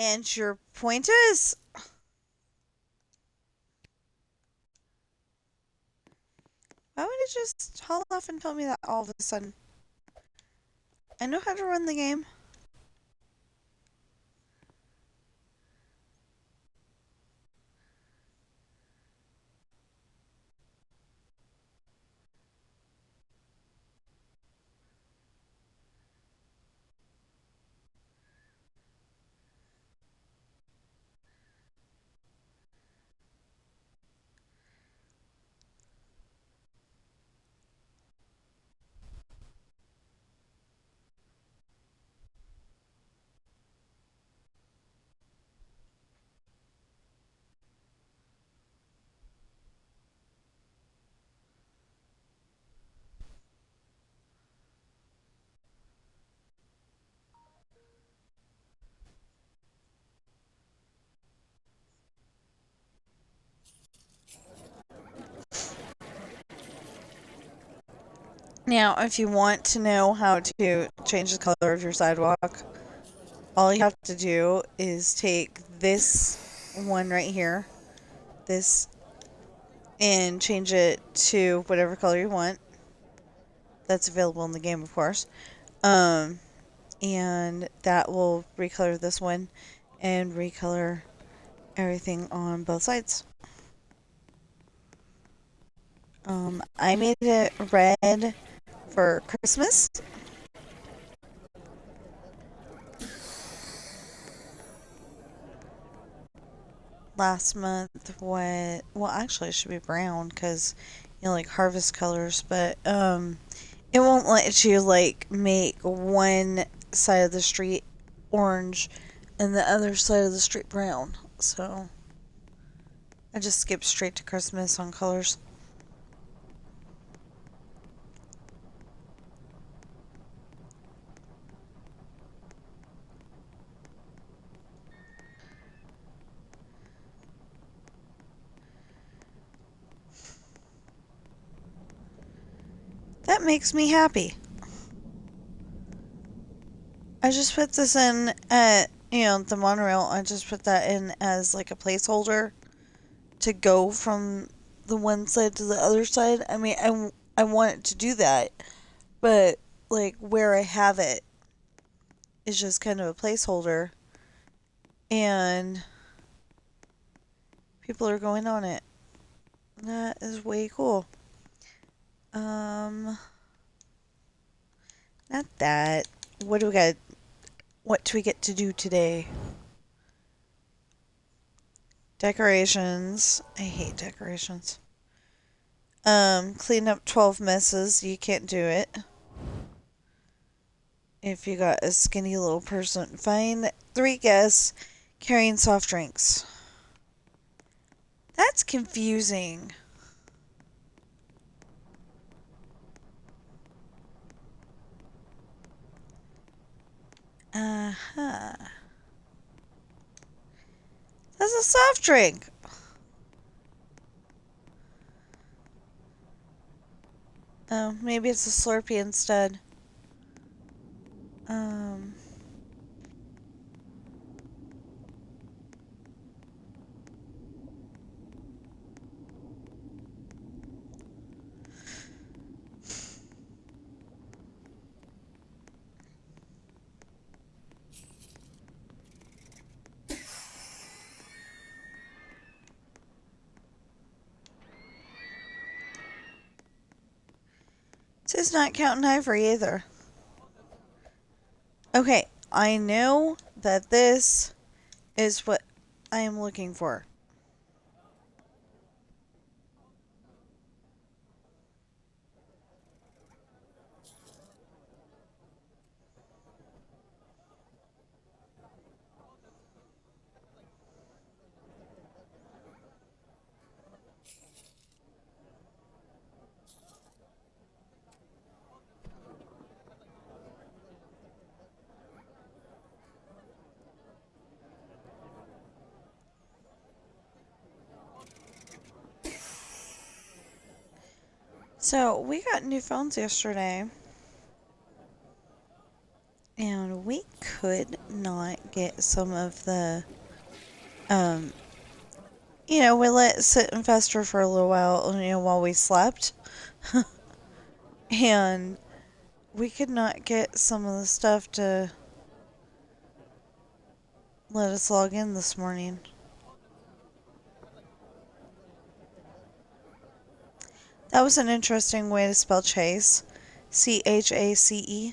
And your point is? Why would it just haul off and tell me that all of a sudden? I know how to run the game. Now, if you want to know how to change the color of your sidewalk, all you have to do is take this one right here, this, and change it to whatever color you want. That's available in the game, of course. And that will recolor this one and recolor everything on both sides. I made it red for Christmas. Last month, what? Well, actually, it should be brown because like harvest colors, but it won't let you like make one side of the street orange and the other side of the street brown. So I just skipped straight to Christmas on colors. That makes me happy. I just put this in at, the monorail. I just put that in as like a placeholder to go from the one side to the other side. I mean, I want it to do that, but like where I have it is just kind of a placeholder, and people are going on it. That is way cool. Not that. What do we got? What do we get to do today? Decorations. I hate decorations. Clean up 12 messes. You can't do it. If you got a skinny little person. Find 3 guests carrying soft drinks. That's confusing. Uh-huh. That's a soft drink. Oh, maybe it's a Slurpee instead. Um... It's not counting ivory either. Okay, I know that this is what I am looking for. So, we got new phones yesterday. And we could not get some of the, um, we let it sit and fester for a little while, while we slept. And we could not get some of the stuff to let us log in this morning. That was an interesting way to spell Chase. Chace.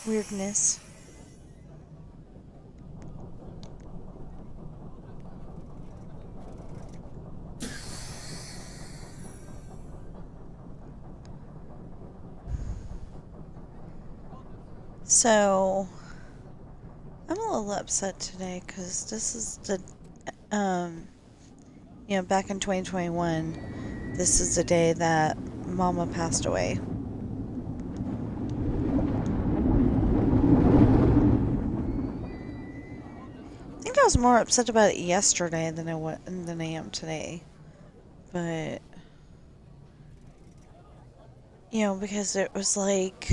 Weirdness. So, I'm a little upset today because this is the, back in 2021, this is the day that Mama passed away. I think I was more upset about it yesterday than I am today. But, because it was like,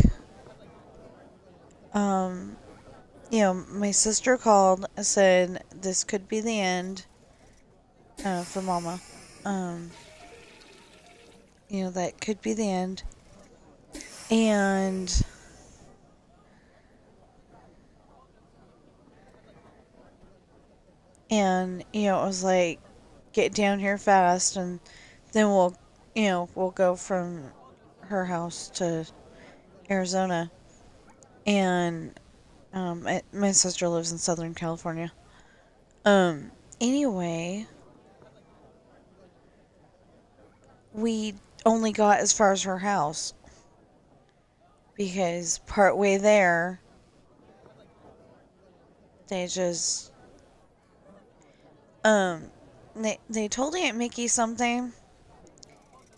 my sister called and said this could be the end, for Mama. That could be the end. And it was like, get down here fast, and then we'll go from her house to Arizona. And, my sister lives in Southern California. Anyway, we only got as far as her house. Because partway there, they just, they told Aunt Mickey something.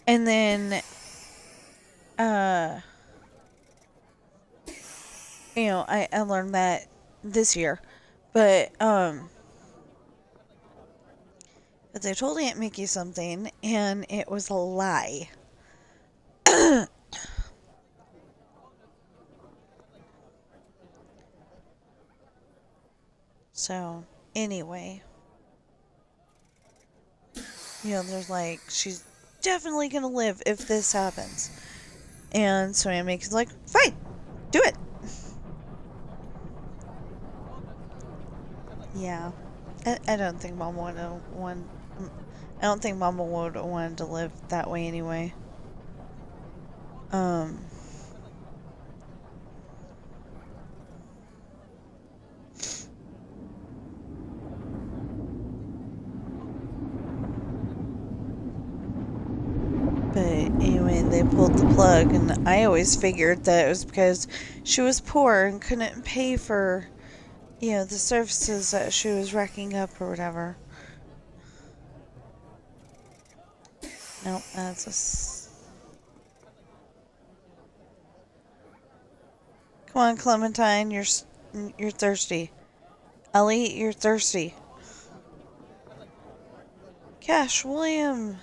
And then, I learned that this year. But they told Aunt Mickey something, and it was a lie. So, anyway. There's like, she's definitely gonna live if this happens. And so Aunt Mickey's like, fine, do it. Yeah. I don't think Mama would have I don't think Mama would have wanted to live that way anyway. But anyway, they pulled the plug, and I always figured that it was because she was poor and couldn't pay for, the services that she was racking up or whatever. Nope, that's Come on, Clementine, you're thirsty. Ellie, you're thirsty. Cash William.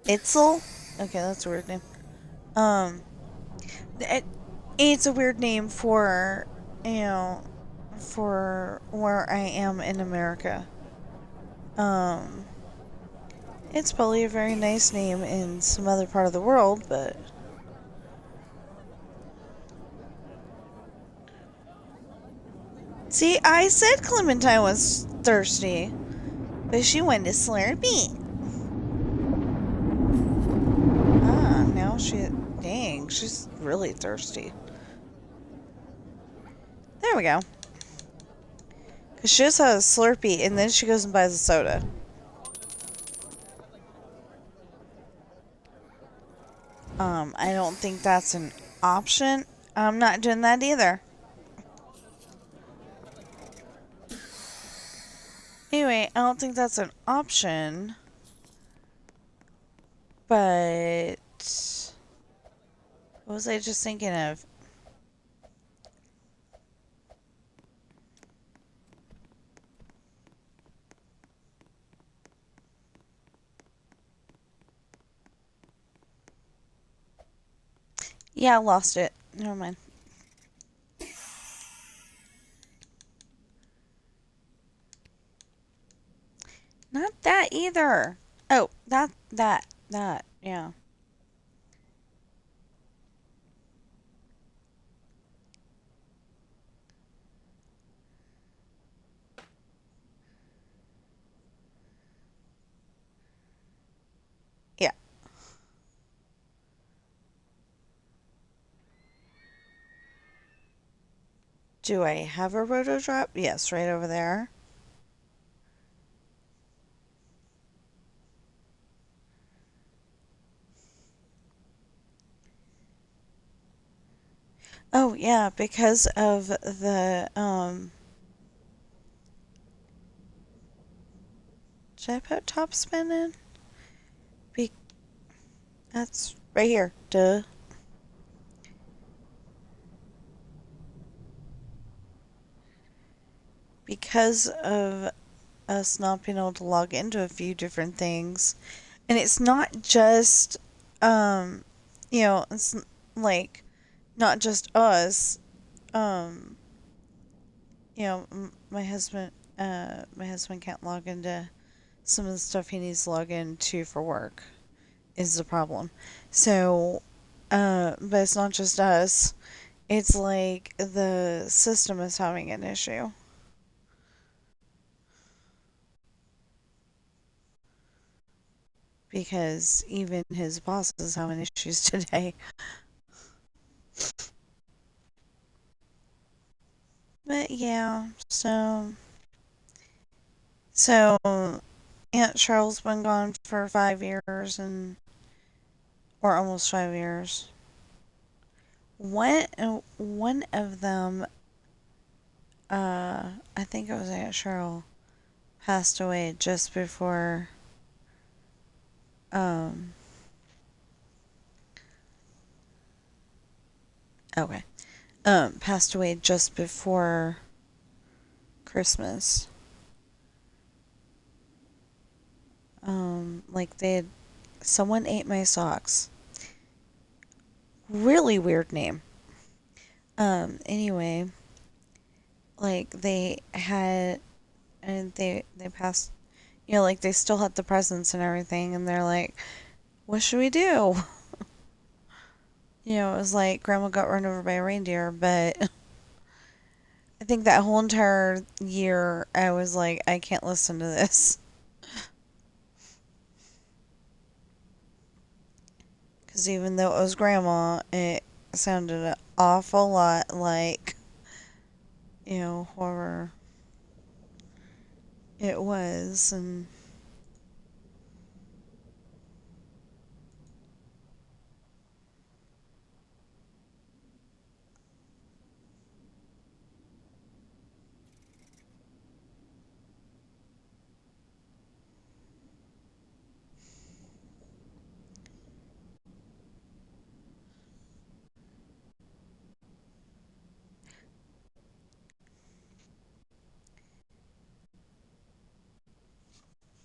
Itzel? Okay, that's a weird name. It's a weird name for, for where I am in America. It's probably a very nice name in some other part of the world, but... See, I said Clementine was thirsty, but she went to Slurpee. Now dang, she's really thirsty. There we go. Because she just has a Slurpee, and then she goes and buys a soda. I don't think that's an option. I'm not doing that either. Anyway, I don't think that's an option. But... what was I just thinking of? Yeah, I lost it. Never mind. Not that either. Oh, that. Yeah. Yeah. Do I have a roto drop? Yes, right over there. Oh, yeah, because of the, should I put top spin in? Be- that's right here. Duh. Because of us not being able to log into a few different things. And it's not just, um, it's like not just us. Um, my husband can't log into some of the stuff he needs to log into for work is the problem. So, but it's not just us. It's like the system is having an issue because even his boss is having issues today. But yeah, so Aunt Cheryl's been gone for 5 years or almost 5 years. One of them, I think it was Aunt Cheryl, passed away just before, um, okay, passed away just before Christmas. Like someone ate my socks. Really weird name. Anyway, like they had, and they passed, like they still had the presents and everything, and they're like, what should we do? It was like grandma got run over by a reindeer, but I think that whole entire year I was like, I can't listen to this. Because even though it was grandma, it sounded an awful lot like, whoever it was. And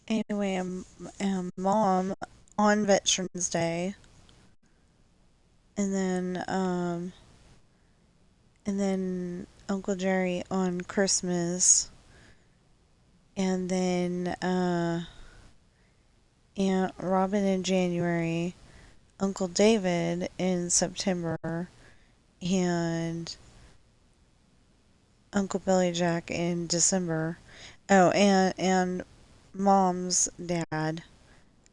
anyway, mom on Veterans Day, and then Uncle Jerry on Christmas, and then Aunt Robin in January, Uncle David in September, and Uncle Billy Jack in December. Oh, and Mom's dad,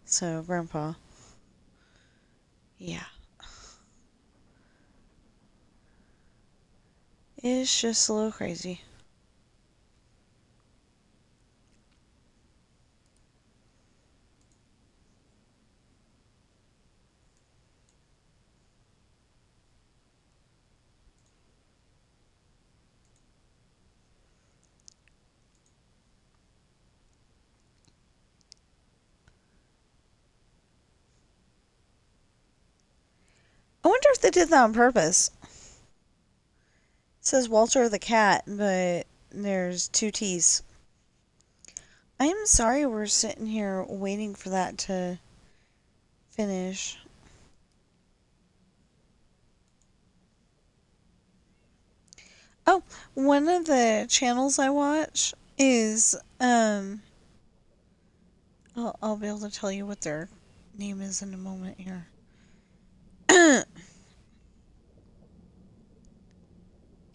so Grandpa. Yeah, it's just a little crazy. I wonder if they did that on purpose. It says Walter the cat, but there's two T's. I am sorry we're sitting here waiting for that to finish. Oh, one of the channels I watch is I'll be able to tell you what their name is in a moment here.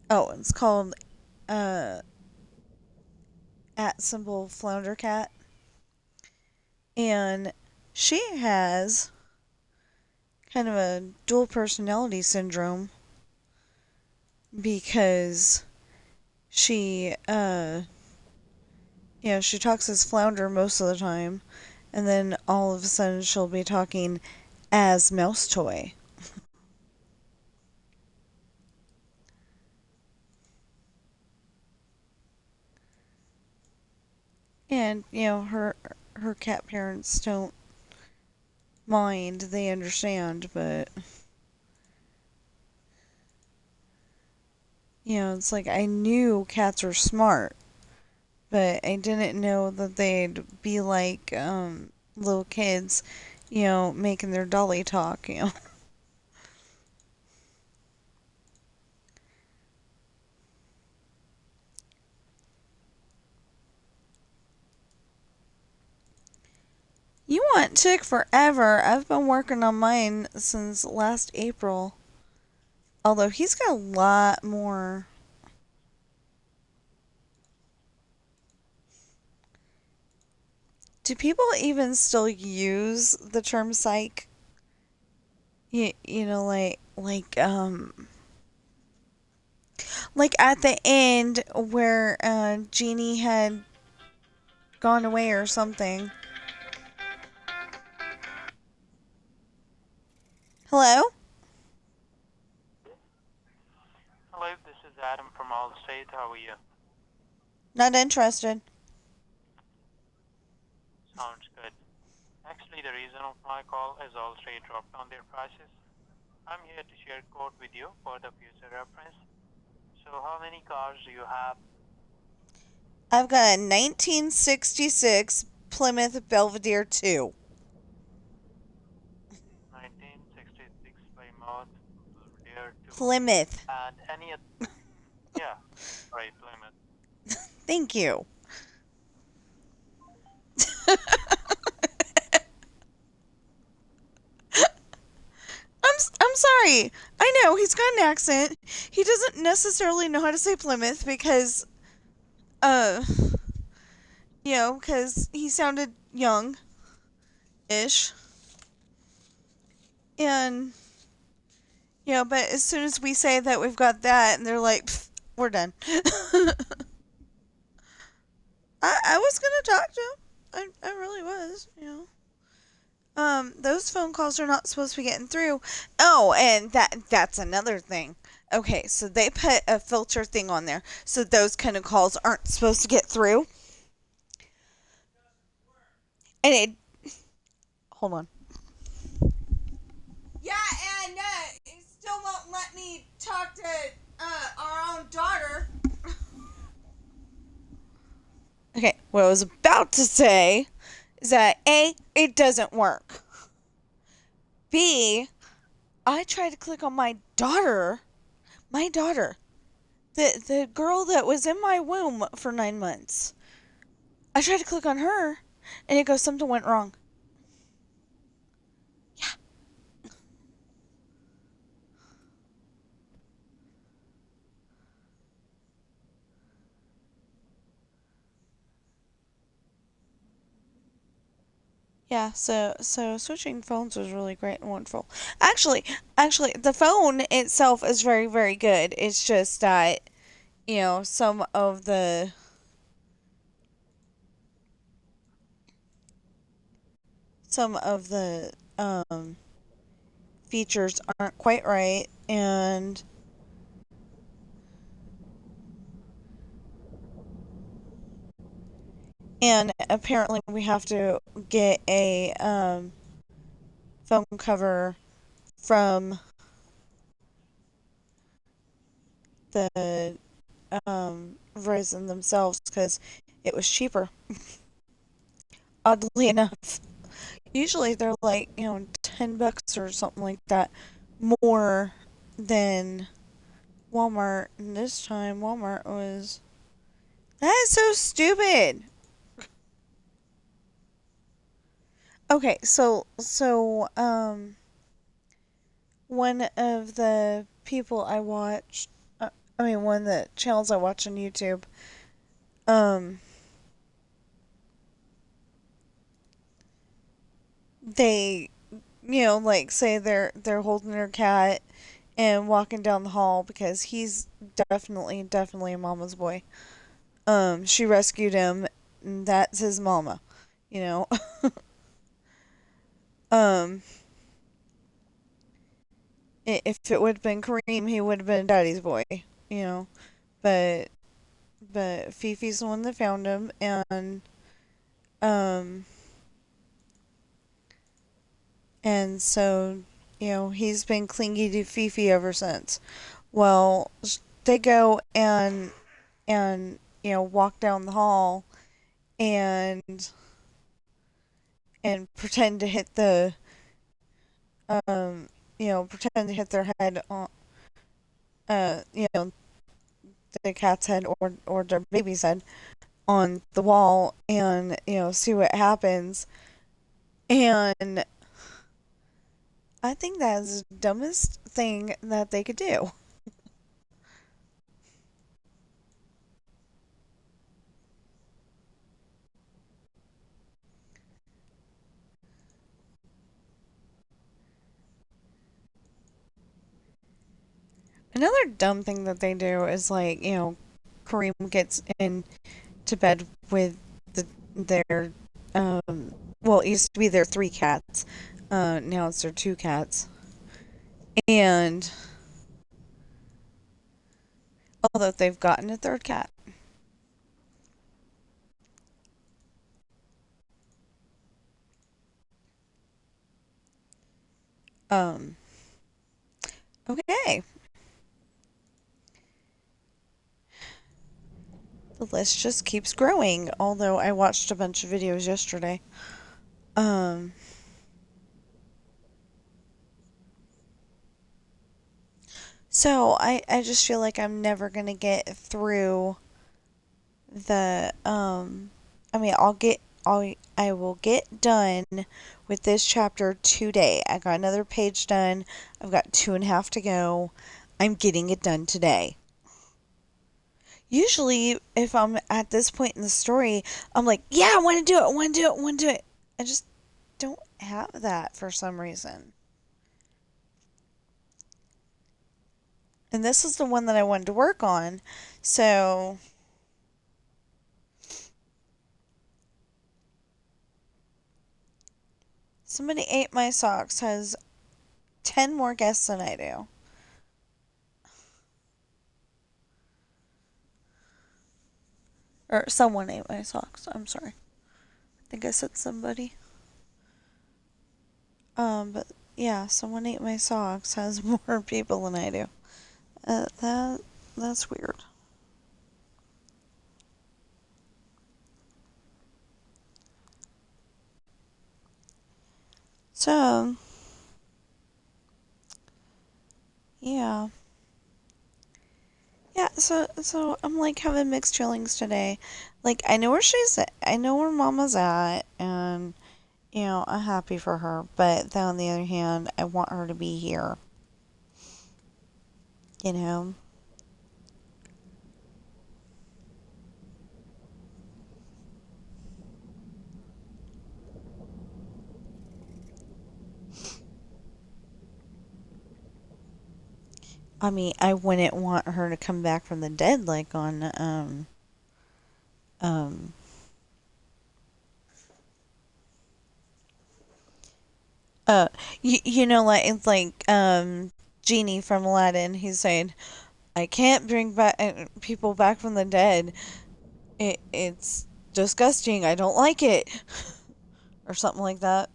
Oh, it's called uh at symbol flounder cat, and she has kind of a dual personality syndrome because she she talks as flounder most of the time, and then all of a sudden she'll be talking as mouse toy. And her cat parents don't mind, they understand, but it's like I knew cats are smart, but I didn't know that they'd be like little kids, making their dolly talk. You want Chick forever. I've been working on mine since last April. Although he's got a lot more. Do people even still use the term psych? Like at the end where Jeannie had gone away or something. Hello? Hello, this is Adam from Allstate. How are you? Not interested. Sounds good. Actually, the reason of my call is Allstate dropped on their prices. I'm here to share a quote with you for the future reference. So, how many cars do you have? I've got a 1966 Plymouth Belvedere 2. 1966 Plymouth Belvedere 2. Plymouth. And any other? Yeah, right, Plymouth. Thank you. I'm sorry. I know he's got an accent. He doesn't necessarily know how to say Plymouth because uh because he sounded young ish. And but as soon as we say that we've got that and they're like, we're done. I was gonna talk to him. I really was. Those phone calls are not supposed to be getting through. Oh, and that's another thing. Okay, so they put a filter thing on there, so those kind of calls aren't supposed to get through. And hold on. Yeah, and it still won't let me talk to our own daughter. Okay, what I was about to say is that A, it doesn't work. B, I tried to click on my daughter, the girl that was in my womb for 9 months. I tried to click on her, and it goes something went wrong. Yeah, yeah. So switching phones was really great and wonderful. Actually, the phone itself is very very good. It's just that some of the features aren't quite right, and apparently we have to get a phone cover from the Verizon themselves because it was cheaper. Oddly enough, usually they're like $10 or something like that more than Walmart, and this time Walmart was. That is so stupid. Okay, one of the people I watch, one of the channels I watch on YouTube, um, they, like say they're holding their cat and walking down the hall because he's definitely a mama's boy. She rescued him, and that's his mama, you know. um, if it would have been Kareem, he would have been daddy's boy, you know. But Fifi's the one that found him, um, and so he's been clingy to Fifi ever since. Well, they go and walk down the hall and pretend to hit the pretend to hit their head on uh you know the cat's head or their baby's head on the wall and see what happens. And I think that's the dumbest thing that they could do. Another dumb thing that they do is like, Kareem gets into bed with their well, it used to be their three cats. Now it's their two cats. And although they've gotten a third cat. Um okay. The list just keeps growing, although I watched a bunch of videos yesterday. Um so I just feel like I'm never gonna get through the I will get done with this chapter today. I got another page done. I've got two and a half to go. I'm getting it done today. Usually, if I'm at this point in the story, I'm like, yeah, I want to do it, I want to do it, I want to do it. I just don't have that for some reason. And this is the one that I wanted to work on. So, Somebody Ate My Socks has 10 more guests than I do. Or someone ate my socks. I'm sorry. I think I said somebody. But yeah, Someone Ate My Socks has more people than I do. That's weird. So, yeah. Yeah, so I'm like having mixed feelings today. Like I know where she's at, I know where Mama's at, and I'm happy for her. But then on the other hand, I want her to be here. You know. I mean, I wouldn't want her to come back from the dead like on um uh like it's like Genie from Aladdin. He's saying, "I can't bring back people back from the dead. It's disgusting. I don't like it." Or something like that.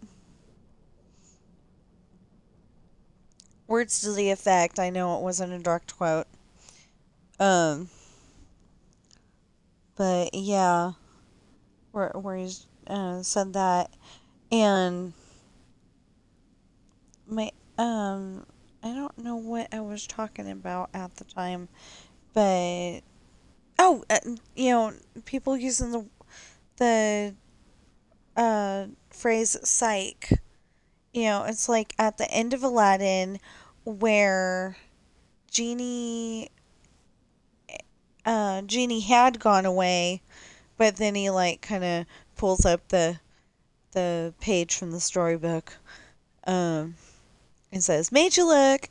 Words to the effect. I know it wasn't a direct quote. Um, but yeah, where he's said that, and my I don't know what I was talking about at the time, but oh, you know, people using the phrase "psych." You know, it's like at the end of Aladdin, where Genie Genie had gone away, but then he like kind of pulls up the page from the storybook, um, and says, "Made you look."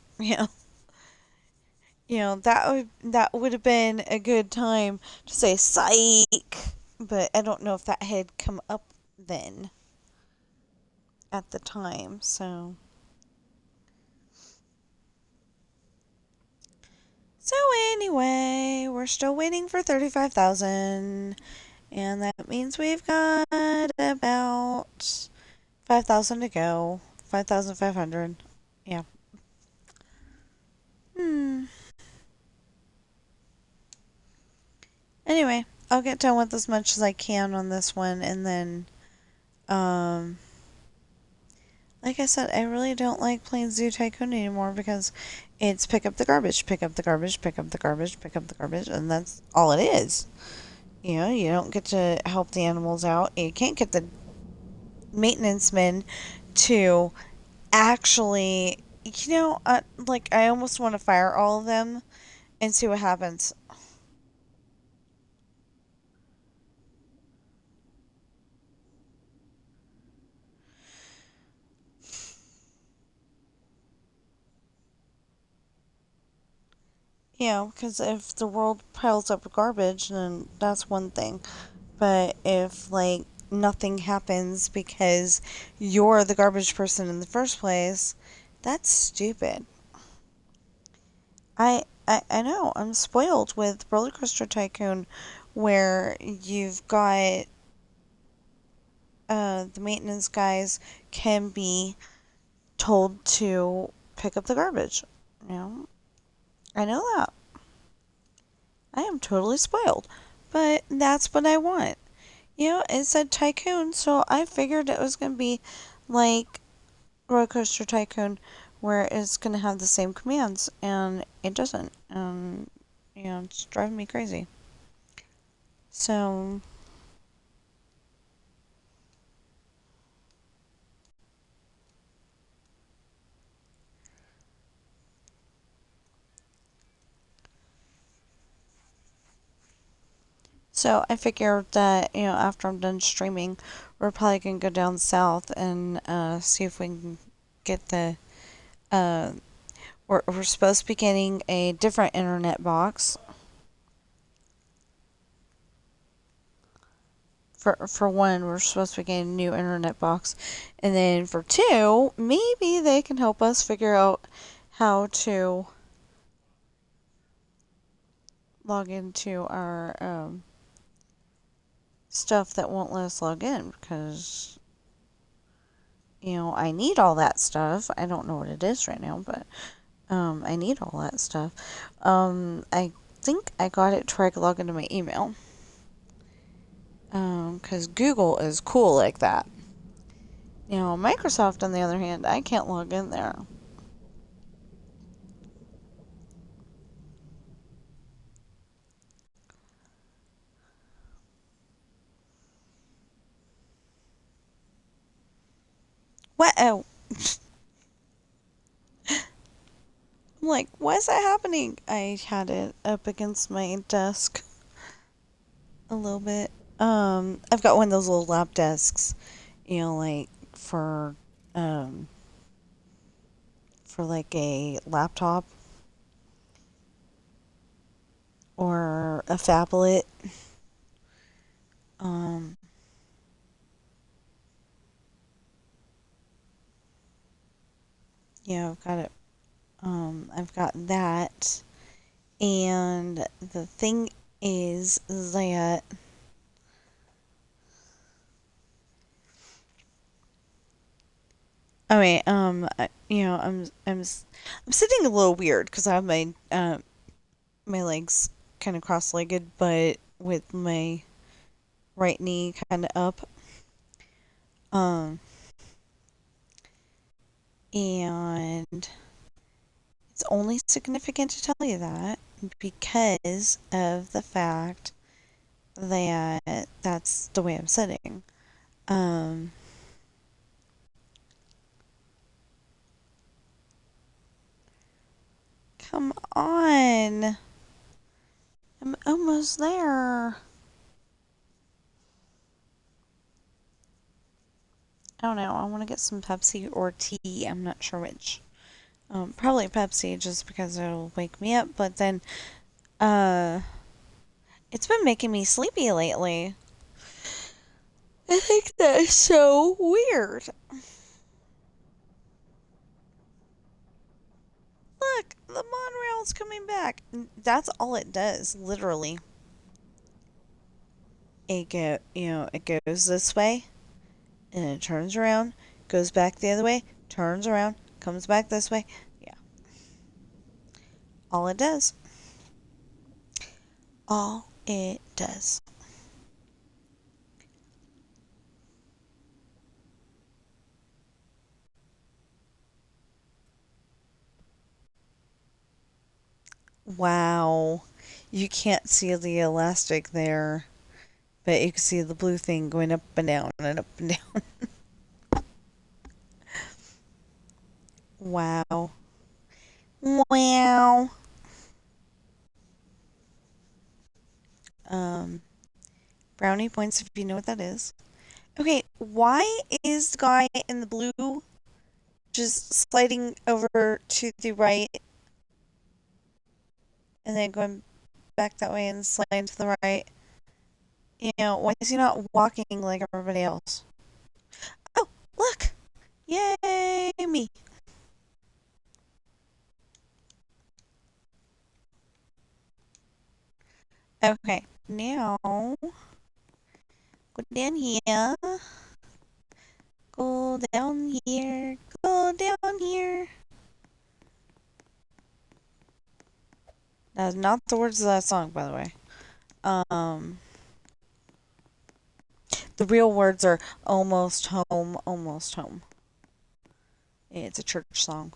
That would have been a good time to say "psych," but I don't know if that had come up then at the time. So anyway, we're still waiting for 35,000, and that means we've got about 5,000 to go. 5,500. Yeah. Hmm. Anyway, I'll get done with as much as I can on this one, and then, um, like I said, I really don't like playing Zoo Tycoon anymore because it's pick up the garbage, pick up the garbage, pick up the garbage, pick up the garbage, and that's all it is. You know, you don't get to help the animals out. You can't get the maintenance men to actually, like I almost want to fire all of them and see what happens. Because if the world piles up with garbage, then that's one thing. But if, like, nothing happens because you're the garbage person in the first place, that's stupid. I know, I'm spoiled with Roller Coaster Tycoon, where you've got the maintenance guys can be told to pick up the garbage. You know, I know that. I am totally spoiled. But that's what I want. It said Tycoon, so I figured it was going to be like Roller Coaster Tycoon, where it's going to have the same commands, and it doesn't. It's driving me crazy. So, so I figured that, after I'm done streaming, we're probably going to go down south and see if we can get the. Uh, we're supposed to be getting a different internet box. For one, we're supposed to be getting a new internet box, and then for two, maybe they can help us figure out how to log into our stuff that won't let us log in because I need all that stuff. I don't know what it is right now, but I need all that stuff. I think I got it to try to log into my email. Because Google is cool like that. Microsoft, on the other hand, I can't log in there. What? Oh, I'm like, why is that happening? I had it up against my desk a little bit. I've got one of those little lap desks, like for, um, for like a laptop or a phablet. Um, I've got it. I've got that, and the thing is that I mean, I'm sitting a little weird because I have my legs kind of cross-legged, but with my right knee kind of up. Um, and It's only significant to tell you that because of the fact that that's the way I'm sitting. Um, Come on. I'm almost there. I don't know. I want to get some Pepsi or tea. I'm not sure which. Probably Pepsi just because it'll wake me up, but then, uh, it's been making me sleepy lately. I think that's so weird. Look, the monorail's coming back. That's all it does, literally. It goes this way, and it turns around, goes back the other way, turns around, comes back this way. Yeah, all it does. All it does. Wow. You can't see the elastic there, but you can see the blue thing going up and down and up and down. Wow. Wow. Um, Brownie points if you know what that is. Okay, why is the guy in the blue just sliding over to the right and then going back that way and sliding to the right? Why is he not walking like everybody else? Oh, look! Yay, me! Okay, now go down here, go down here, go down here. That's not the words of that song, by the way. Um, the real words are almost home, almost home. It's a church song.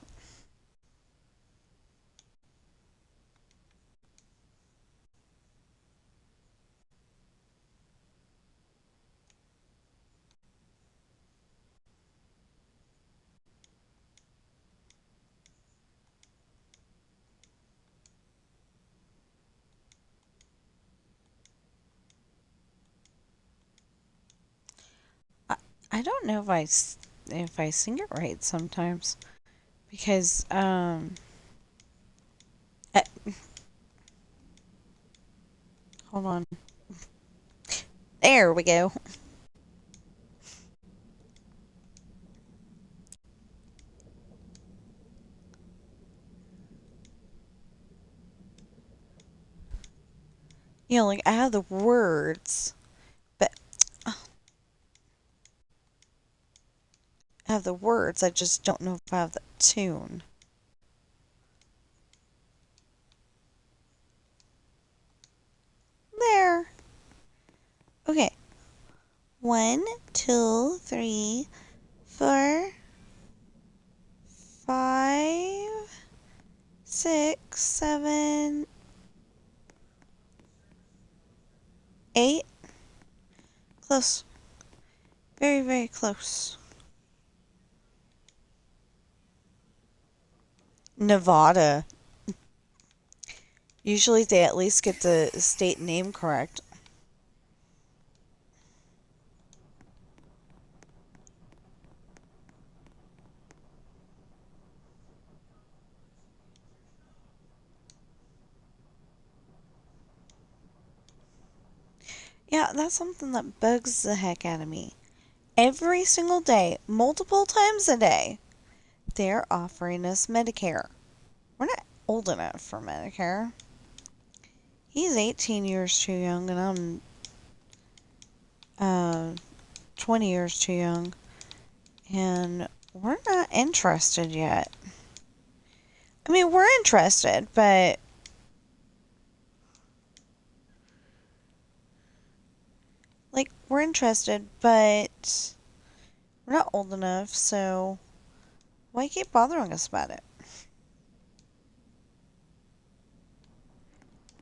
I, I don't know if I sing it right sometimes because eh, hold on. There we go. Like I have the words, but I have the words. I just don't know if I have the tune. There. Okay. 1, 2, 3, 4, 5, 6, 7, 8. Close. Very, very close. Nevada. Usually they at least get the state name correct. Yeah, that's something that bugs the heck out of me. Every single day, multiple times a day, they're offering us Medicare. We're not old enough for Medicare. He's 18 years too young, and I'm 20 years too young. And we're not interested yet. I mean, we're interested, but we're interested, but we're not old enough, so why keep bothering us about it?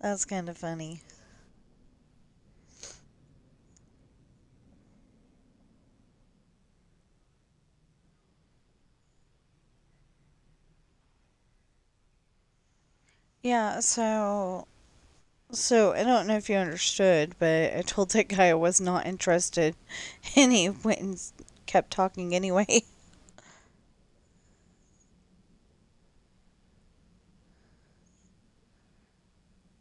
That's kind of funny. Yeah, so I don't know if you understood, but I told that guy I was not interested, and he went and kept talking anyway.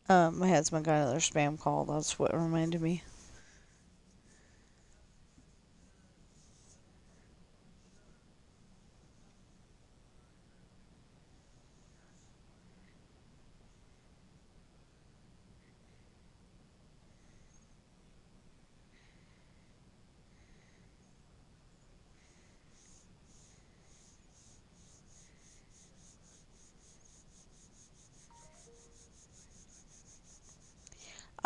My husband got another spam call. That's what reminded me.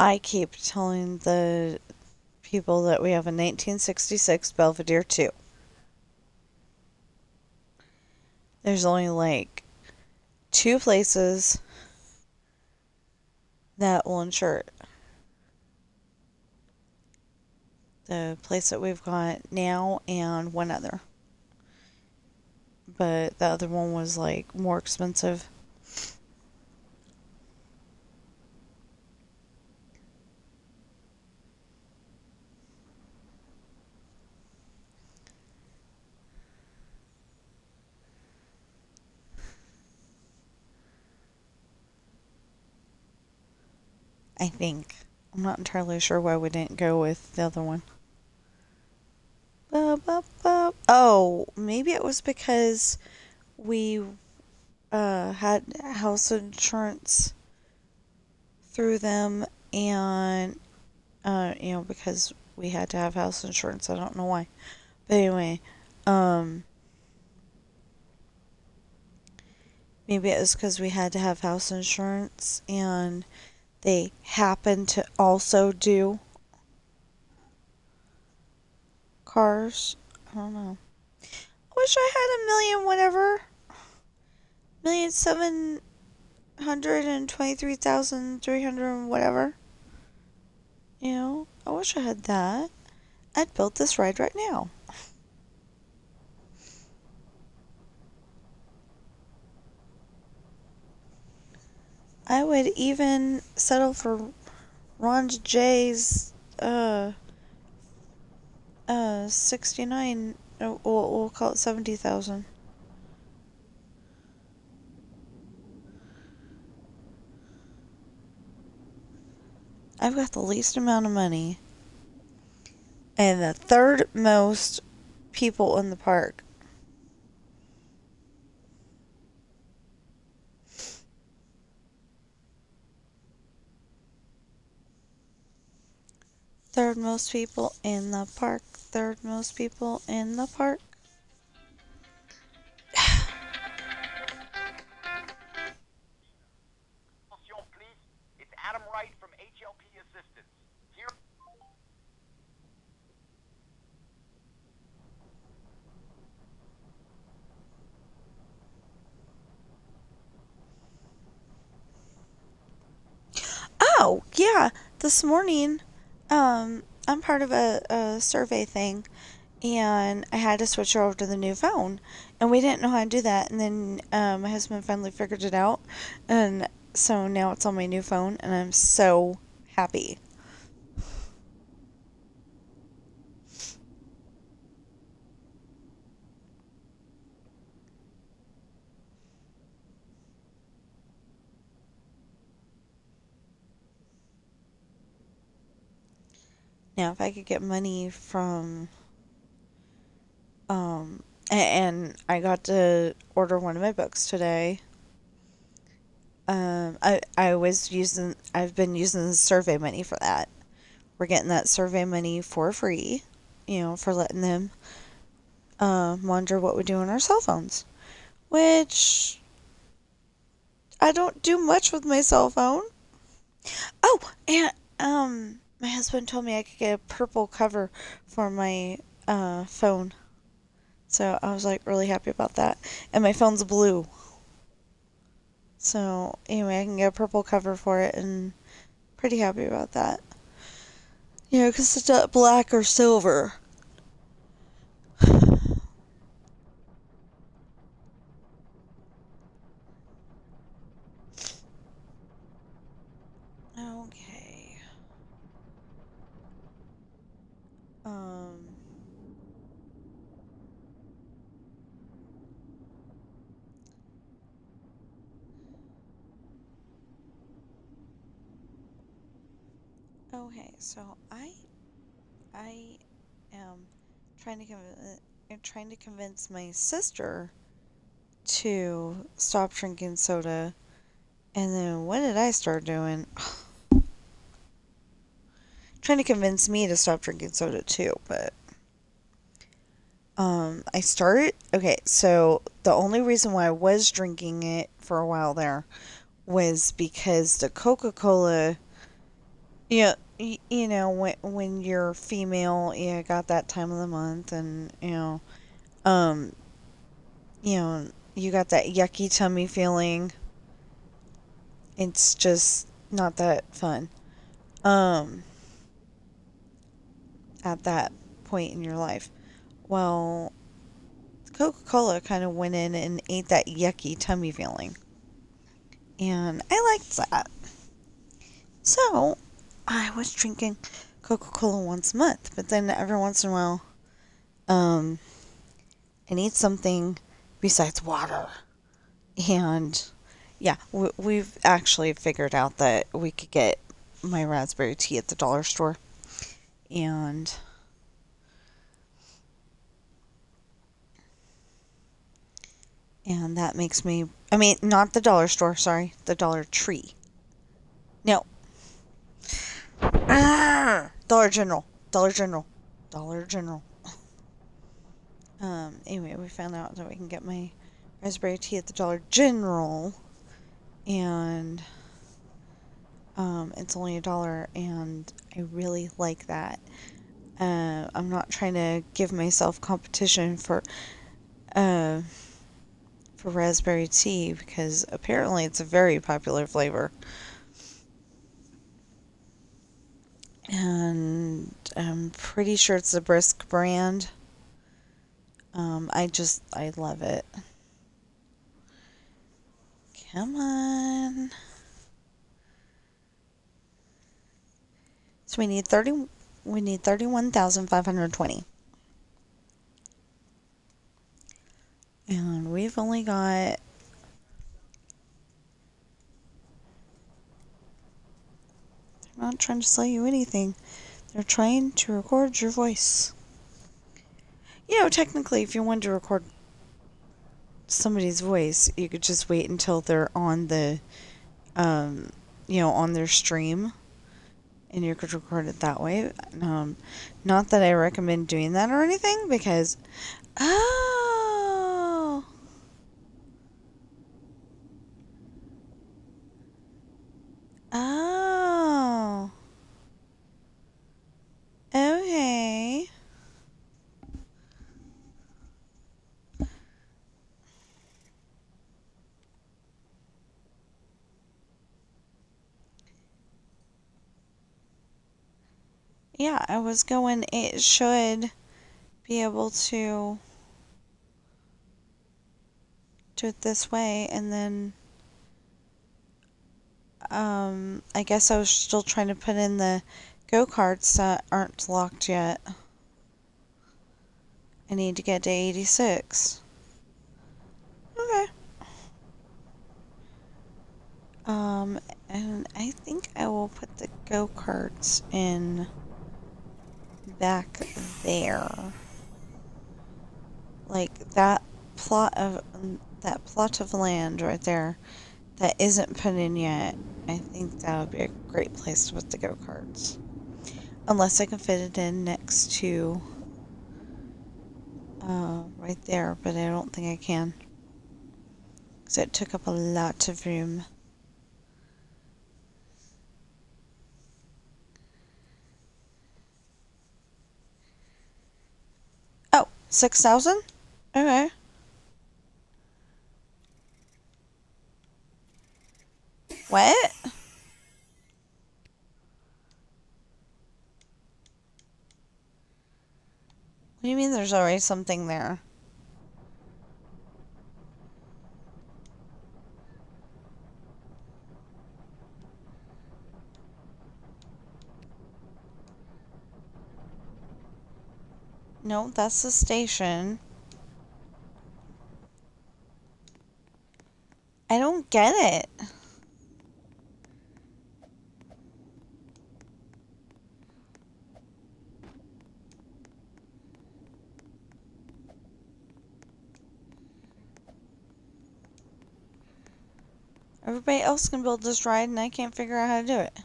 I keep telling the people that we have a 1966 Belvedere 2. There's only like two places that will insure it. The place that we've got now and one other. But the other one was like more expensive. I think. I'm not entirely sure why we didn't go with the other one. Oh, maybe it was because we had house insurance through them, and because we had to have house insurance. I don't know why, but anyway, um, maybe it was because we had to have house insurance, and they happened to also do cars. I don't know. I wish I had a million whatever. 1,723,300 and whatever. I wish I had that. I'd build this ride right now. I would even settle for Ron J's 69. We'll call it 70,000. I've got the least amount of money and the third most people in the park. Third most people in the park. Third most people in the park. It's Adam Wright from HLP Assistance. Here. Oh, yeah. This morning, I'm part of a survey thing, and I had to switch over to the new phone, and we didn't know how to do that. And then my husband finally figured it out, and so now it's on my new phone, and I'm so happy. Now, if I could get money from, and I got to order one of my books today. I've been using the survey money for that. We're getting that survey money for free, for letting them monitor what we do on our cell phones, which I don't do much with my cell phone. Oh, and my husband told me I could get a purple cover for my phone, so I was like really happy about that. And my phone's blue, so anyway, I can get a purple cover for it, and Pretty happy about that. You know, because it's not black or silver. Okay. Okay, so I am trying to convince my sister to stop drinking soda. And then what did I start doing? Trying to convince me to stop drinking soda too, but I started. Okay, so the only reason why I was drinking it for a while there was because the Coca-Cola, yeah, you know, when you're female, you got that time of the month, and um, you got that yucky tummy feeling. It's just not that fun. Um, at that point in your life. Well, Coca-Cola kind of went in and ate that yucky tummy feeling. And I liked that. So, I was drinking Coca-Cola once a month, but then every once in a while, I need something besides water. And yeah, we've actually figured out that we could get my raspberry tea at the dollar store. And that makes me, I mean, not the dollar store, sorry, the Dollar Tree. No. Dollar General. Dollar General. Dollar General. Anyway, we found out that we can get my raspberry tea at the Dollar General. And, it's only $1, and I really like that. I'm not trying to give myself competition for raspberry tea, because apparently it's a very popular flavor. And I'm pretty sure it's the Brisk brand. I love it. Come on. So we need 31,520. And we've only got, they're not trying to sell you anything. They're trying to record your voice. You know, technically, if you wanted to record somebody's voice, you could just wait until they're on the, on their stream, and you could record it that way. Not that I recommend doing that or anything, because, oh, okay. Yeah, I was going, it should be able to do it this way, and then, I guess I was still trying to put in the go-karts that aren't locked yet. I need to get to 86. Okay. And I think I will put the go-karts in back there. Like that plot of land right there that isn't put in yet. I think that would be a great place to put the go-karts. Unless I can fit it in next to right there, but I don't think I can. Because it took up a lot of room. Oh, 6,000? Okay. What? do you mean there's already something there? No, that's the station. I don't get it. Everybody else can build this ride and I can't figure out how to do it.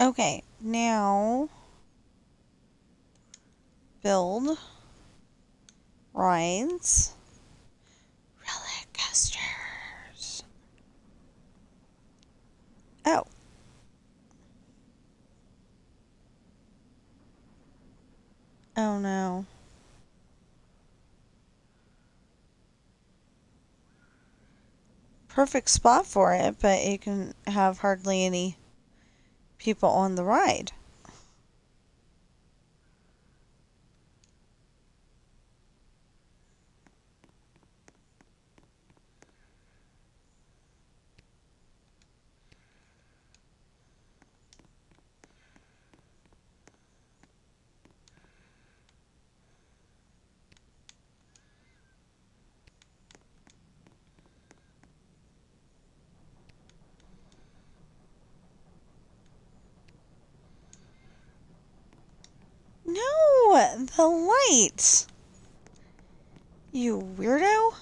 Okay, now build rides. Roller coasters. Oh. Oh no. Perfect spot for it, but you can have hardly any people on the ride. No, the light. You weirdo.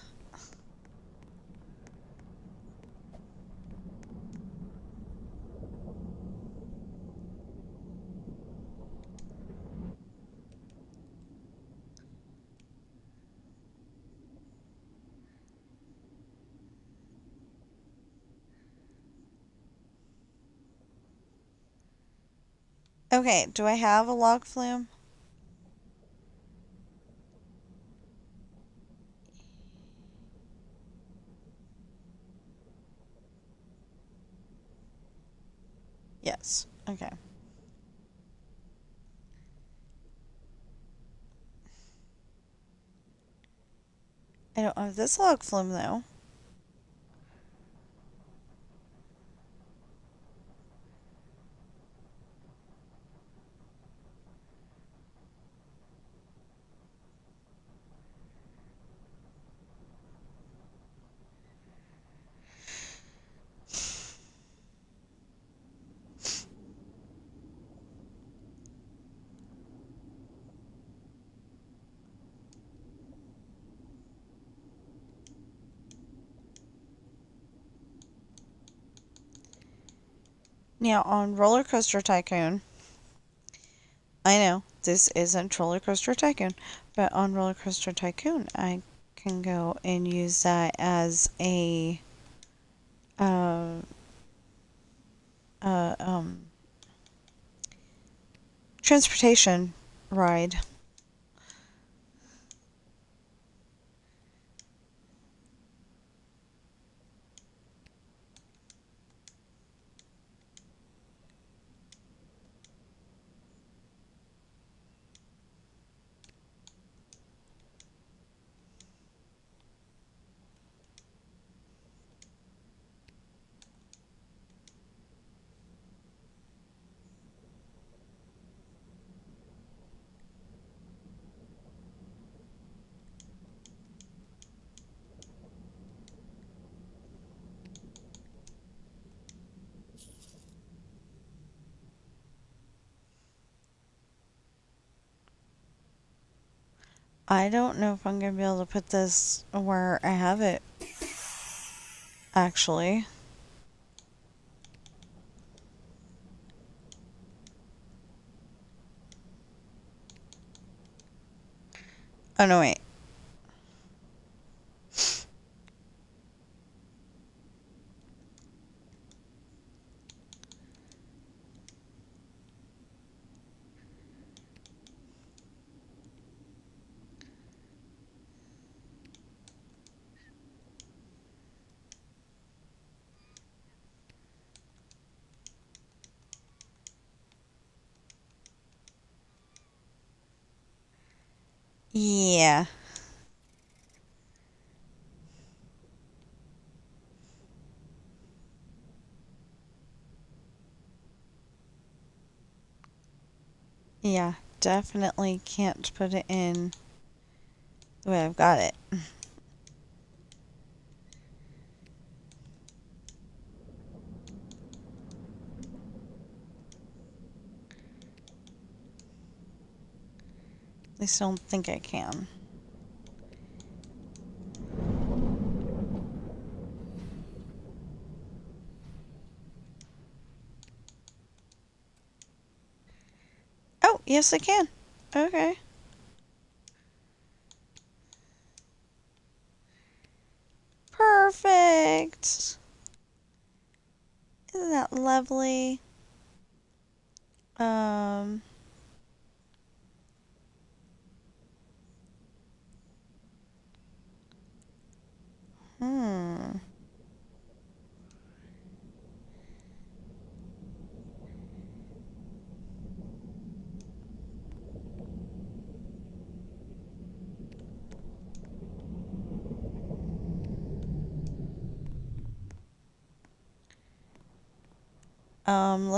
Okay, do I have a log flume? Yes. Okay. I don't have this log flume though. Now on Roller Coaster Tycoon, I know this isn't Roller Coaster Tycoon, but on Roller Coaster Tycoon, I can go and use that as a uh, uh, transportation ride. I don't know if I'm gonna be able to put this where I have it, actually. Oh, no, wait. Yeah. Yeah, definitely can't put it in the way I've got it. At least I don't think I can. Oh, yes I can. Okay. Perfect. Isn't that lovely? Um... Hmm.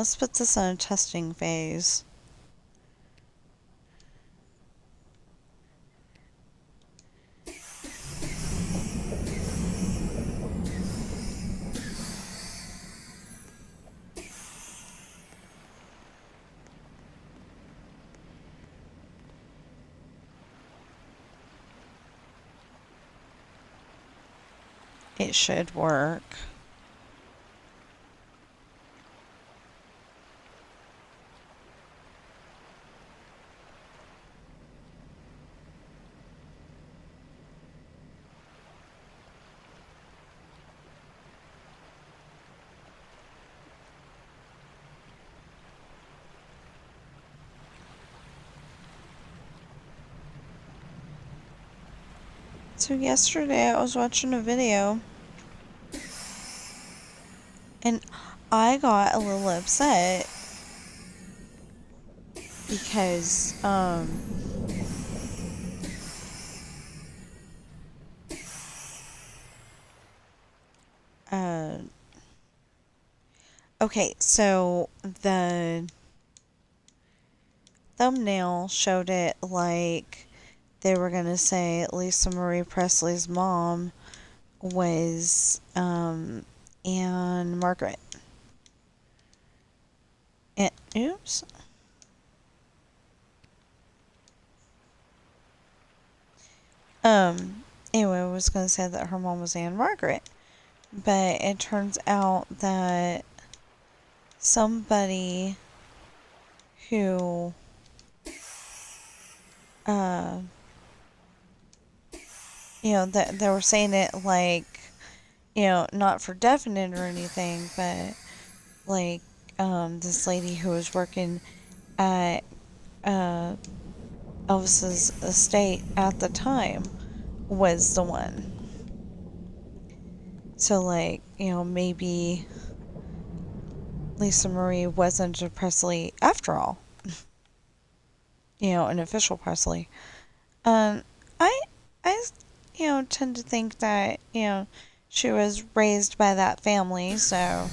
Let's put this in a testing phase. It should work. So yesterday I was watching a video and I got a little upset because uh okay, so the thumbnail showed it like they were gonna say Lisa Marie Presley's mom was Anne Margaret. And, oops. Anyway, I was gonna say that her mom was Anne Margaret, but it turns out that somebody who uh that they were saying it like, not for definite or anything, but like this lady who was working at uh Elvis's estate at the time was the one. So like, maybe Lisa Marie wasn't a Presley after all. An official Presley. Um, I, I, tend to think that, she was raised by that family, so,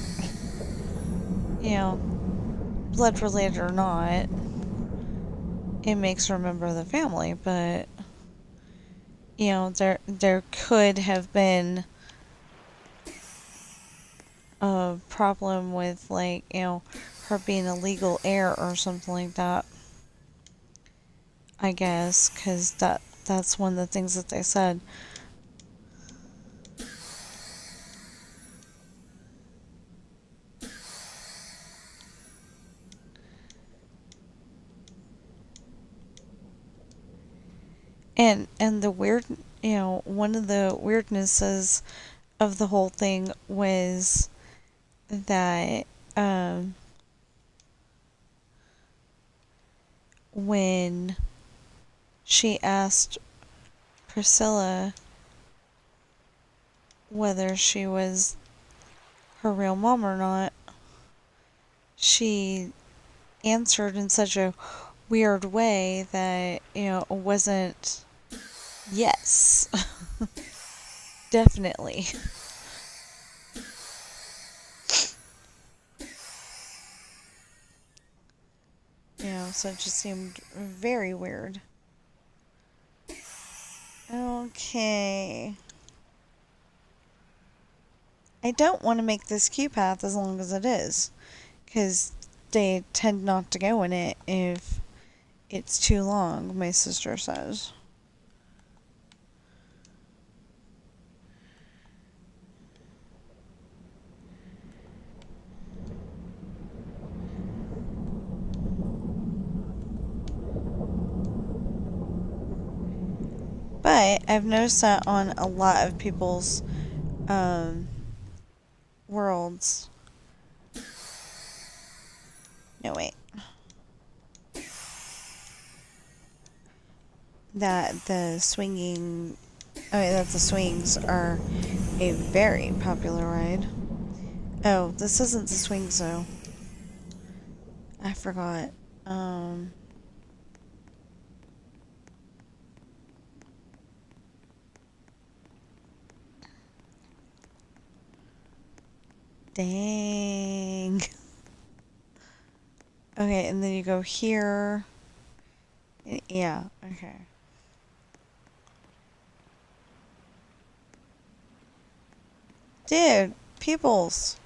blood related or not, it makes her a member of the family, but, there could have been a problem with, like, her being a legal heir or something like that. I guess, because that's one of the things that they said. And the weird, one of the weirdnesses of the whole thing was that when she asked Priscilla whether she was her real mom or not, she answered in such a weird way that, it wasn't yes. Definitely. So it just seemed very weird. Okay. I don't want to make this queue path as long as it is, because they tend not to go in it if it's too long, my sister says. But I've noticed that on a lot of people's worlds. No, wait. That the swinging. That the swings are a very popular ride. Oh, this isn't the swings though. I forgot. Dang. Okay, and then you go here. Yeah, okay. Dude, peoples.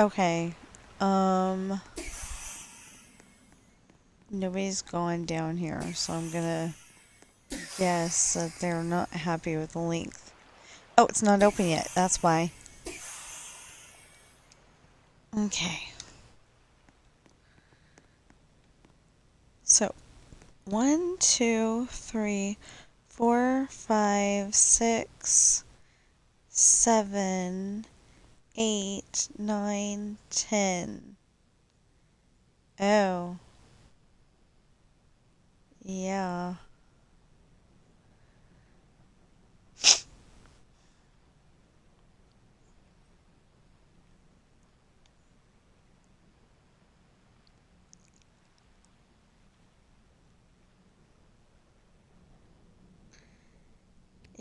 Okay. Nobody's gone down here, so I'm gonna guess that they're not happy with the length. Oh, it's not open yet. That's why. Okay. So, 1, 2, 3, 4, 5, 6, 7, 8, 9, 10. Oh. Yeah.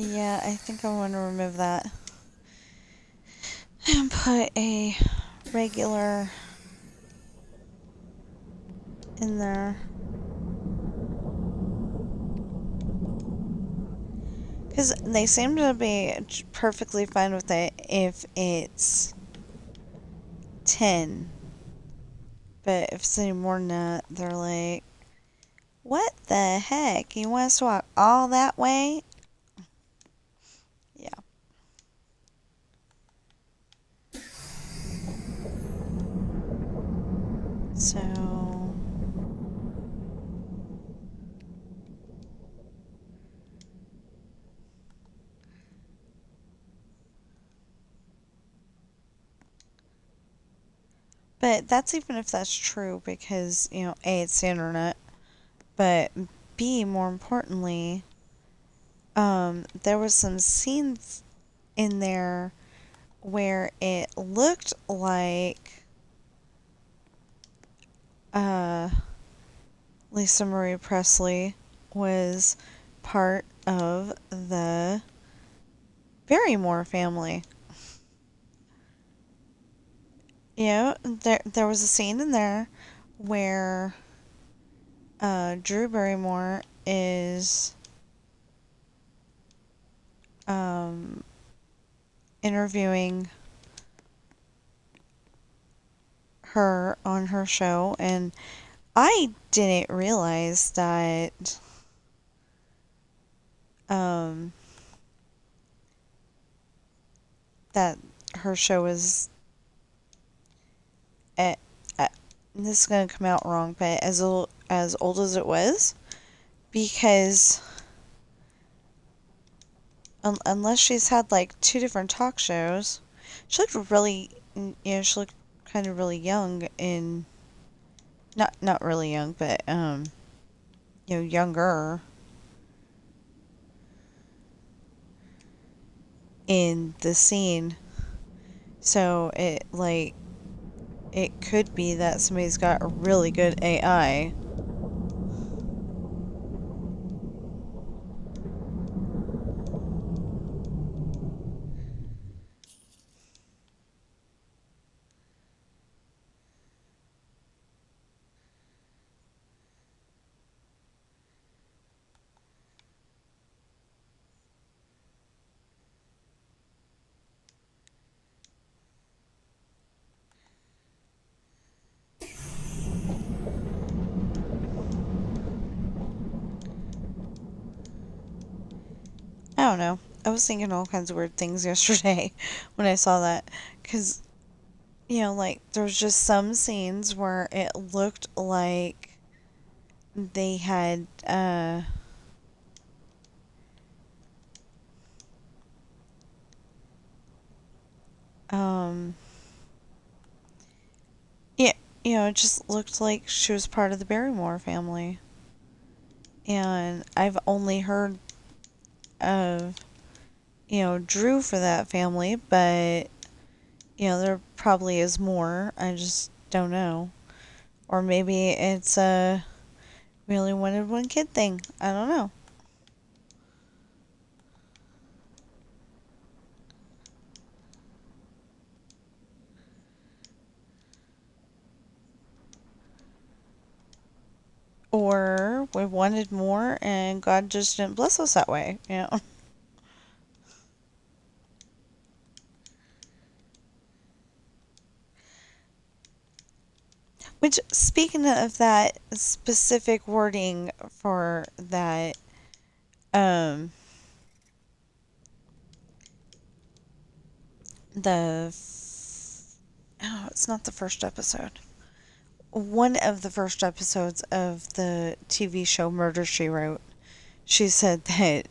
Yeah, I think I want to remove that. And put a regular in there. Because they seem to be perfectly fine with it if it's 10. But if it's any more than that, they're like, what the heck? You want us to walk all that way? Yeah. So... But that's even if that's true because, A, it's the internet, but B, more importantly, there was some scenes in there where it looked like Lisa Marie Presley was part of the Barrymore family. There was a scene in there where Drew Barrymore is interviewing her on her show, and I didn't realize that um, that her show was at this is gonna come out wrong, but as old as it was, because unless she's had like two different talk shows, she looked really, she looked kind of really young in, not really young, but younger in the scene. So it could be that somebody's got a really good AI. I don't know. I was thinking all kinds of weird things yesterday when I saw that. Because, like, there's just some scenes where it looked like they had, um, yeah, it just looked like she was part of the Barrymore family. And I've only heard of, Drew for that family, but, there probably is more. I just don't know. Or maybe it's a we only wanted one kid thing. I don't know. Or we wanted more and God just didn't bless us that way. Which, speaking of that specific wording for that, um, oh, it's not the first episode. One of the first episodes of the TV show Murder, She Wrote, she said that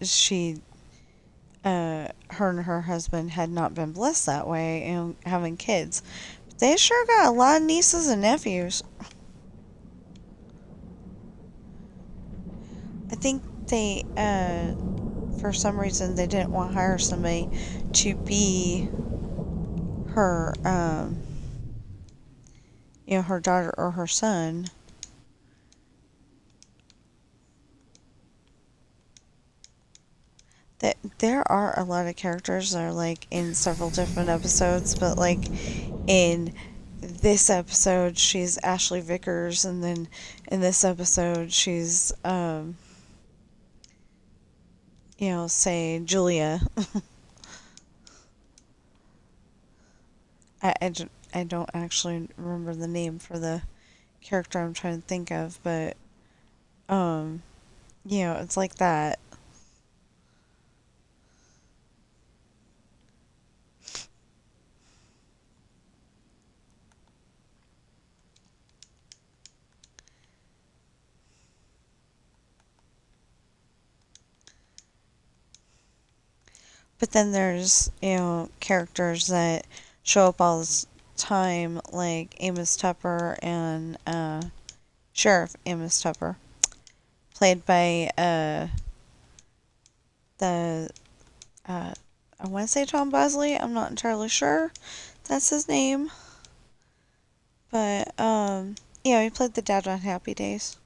her and her husband had not been blessed that way and having kids. But they sure got a lot of nieces and nephews. I think they, for some reason, they didn't want to hire somebody to be her, her daughter or her son. That there are a lot of characters that are like in several different episodes, but like in this episode she's Ashley Vickers, and then in this episode she's say Julia. I don't actually remember the name for the character I'm trying to think of, but it's like that. But then there's, characters that show up all the time, like Amos Tupper and Sheriff Amos Tupper, played by the I want to say Tom Bosley. I'm not entirely sure that's his name, but he played the dad on Happy Days.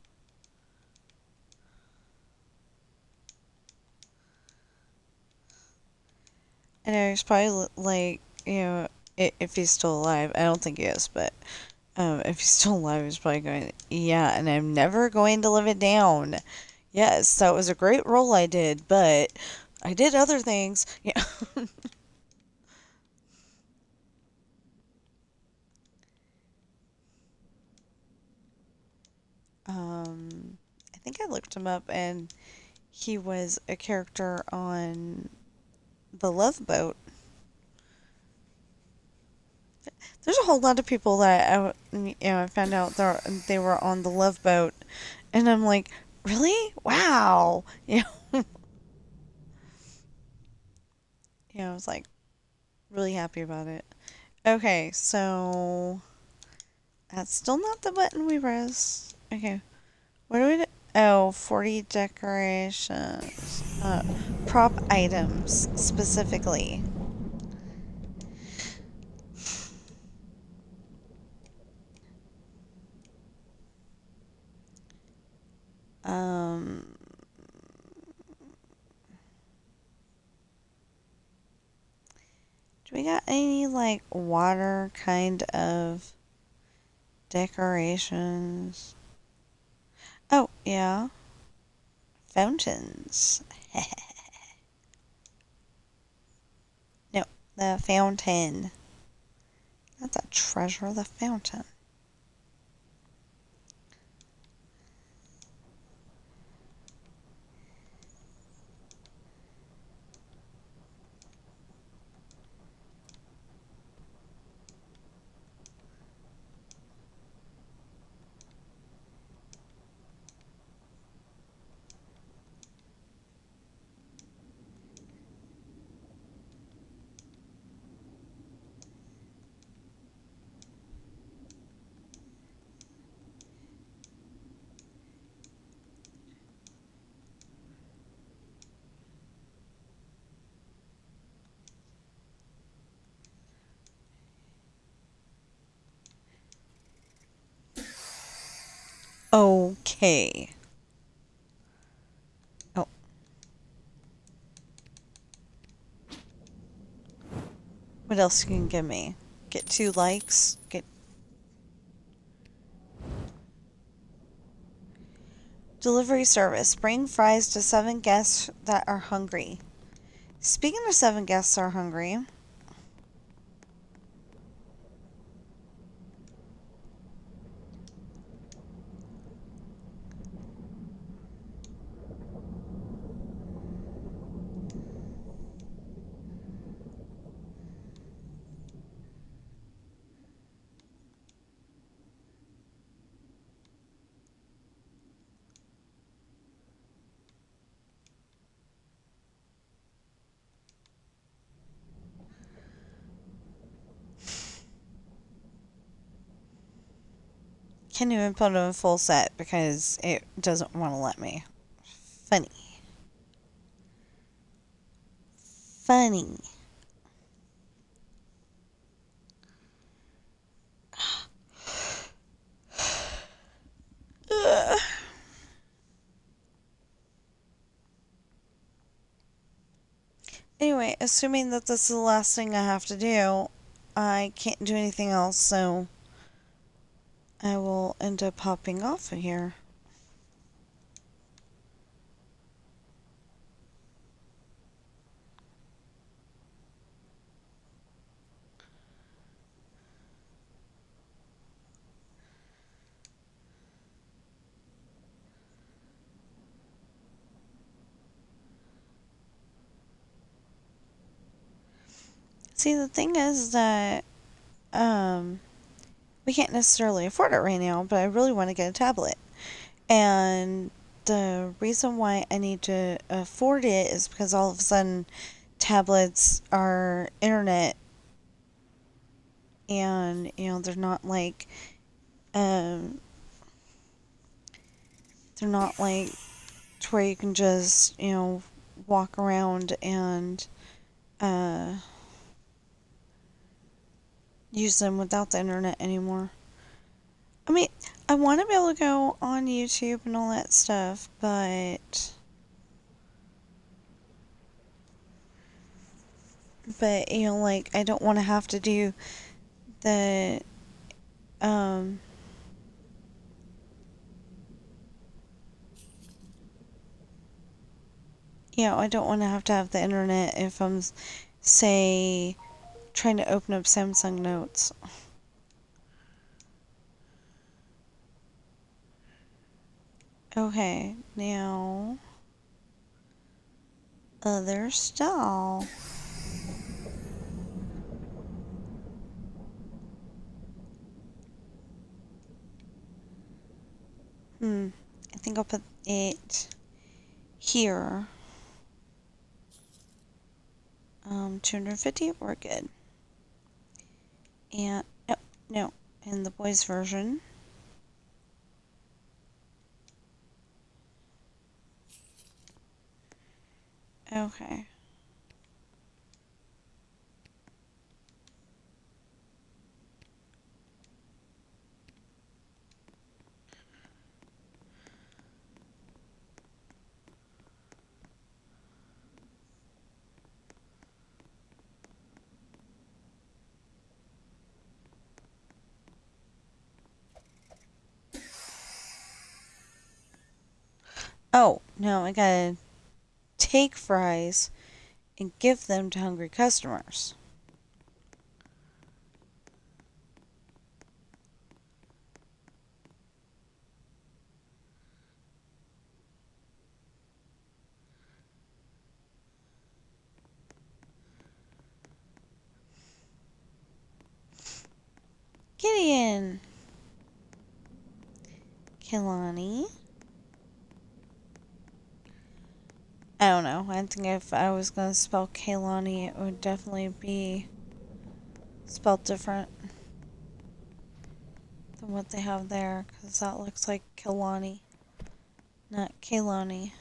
I know he's probably like, if he's still alive. I don't think he is, but if he's still alive, he's probably going, yeah, and I'm never going to live it down. Yes, that was a great role I did, but I did other things. Yeah. I think I looked him up, and he was a character on the Love Boat. There's a whole lot of people that I found out they were on the Love Boat, and I'm like, really? Wow. I was like really happy about it. Okay, so that's still not the button we pressed. Okay, what do we do? Oh, 40 decorations. Prop items, specifically. Um, do we got any, like, water kind of decorations? Oh, yeah. Fountains. No, the fountain. That's a treasure, the fountain. Okay. Oh. What else can you give me? Get 2 likes? Get delivery service. Bring fries to 7 guests that are hungry. Speaking of 7 guests are hungry. Can't even put in a full set because it doesn't want to let me. Funny. Funny. Ugh. Anyway, assuming that this is the last thing I have to do, I can't do anything else, so I will end up hopping off of here. See, the thing is that we can't necessarily afford it right now, but I really want to get a tablet. And the reason why I need to afford it is because all of a sudden tablets are internet, and they're not like um they're not like to where you can just walk around and uh use them without the internet anymore. I mean, I want to be able to go on YouTube and all that stuff, but like, I don't want to have to do the um I don't want to have the internet if I'm, say, trying to open up Samsung Notes. Okay, now other stall. I think I'll put it here. 250, we're good. And, oh, no, in the boys version. Okay. Oh, no, I gotta take fries and give them to hungry customers. Gideon! Kilani. I don't know. I think if I was gonna spell Kaylani, it would definitely be spelled different than what they have there, because that looks like Kilani, not Kaylani.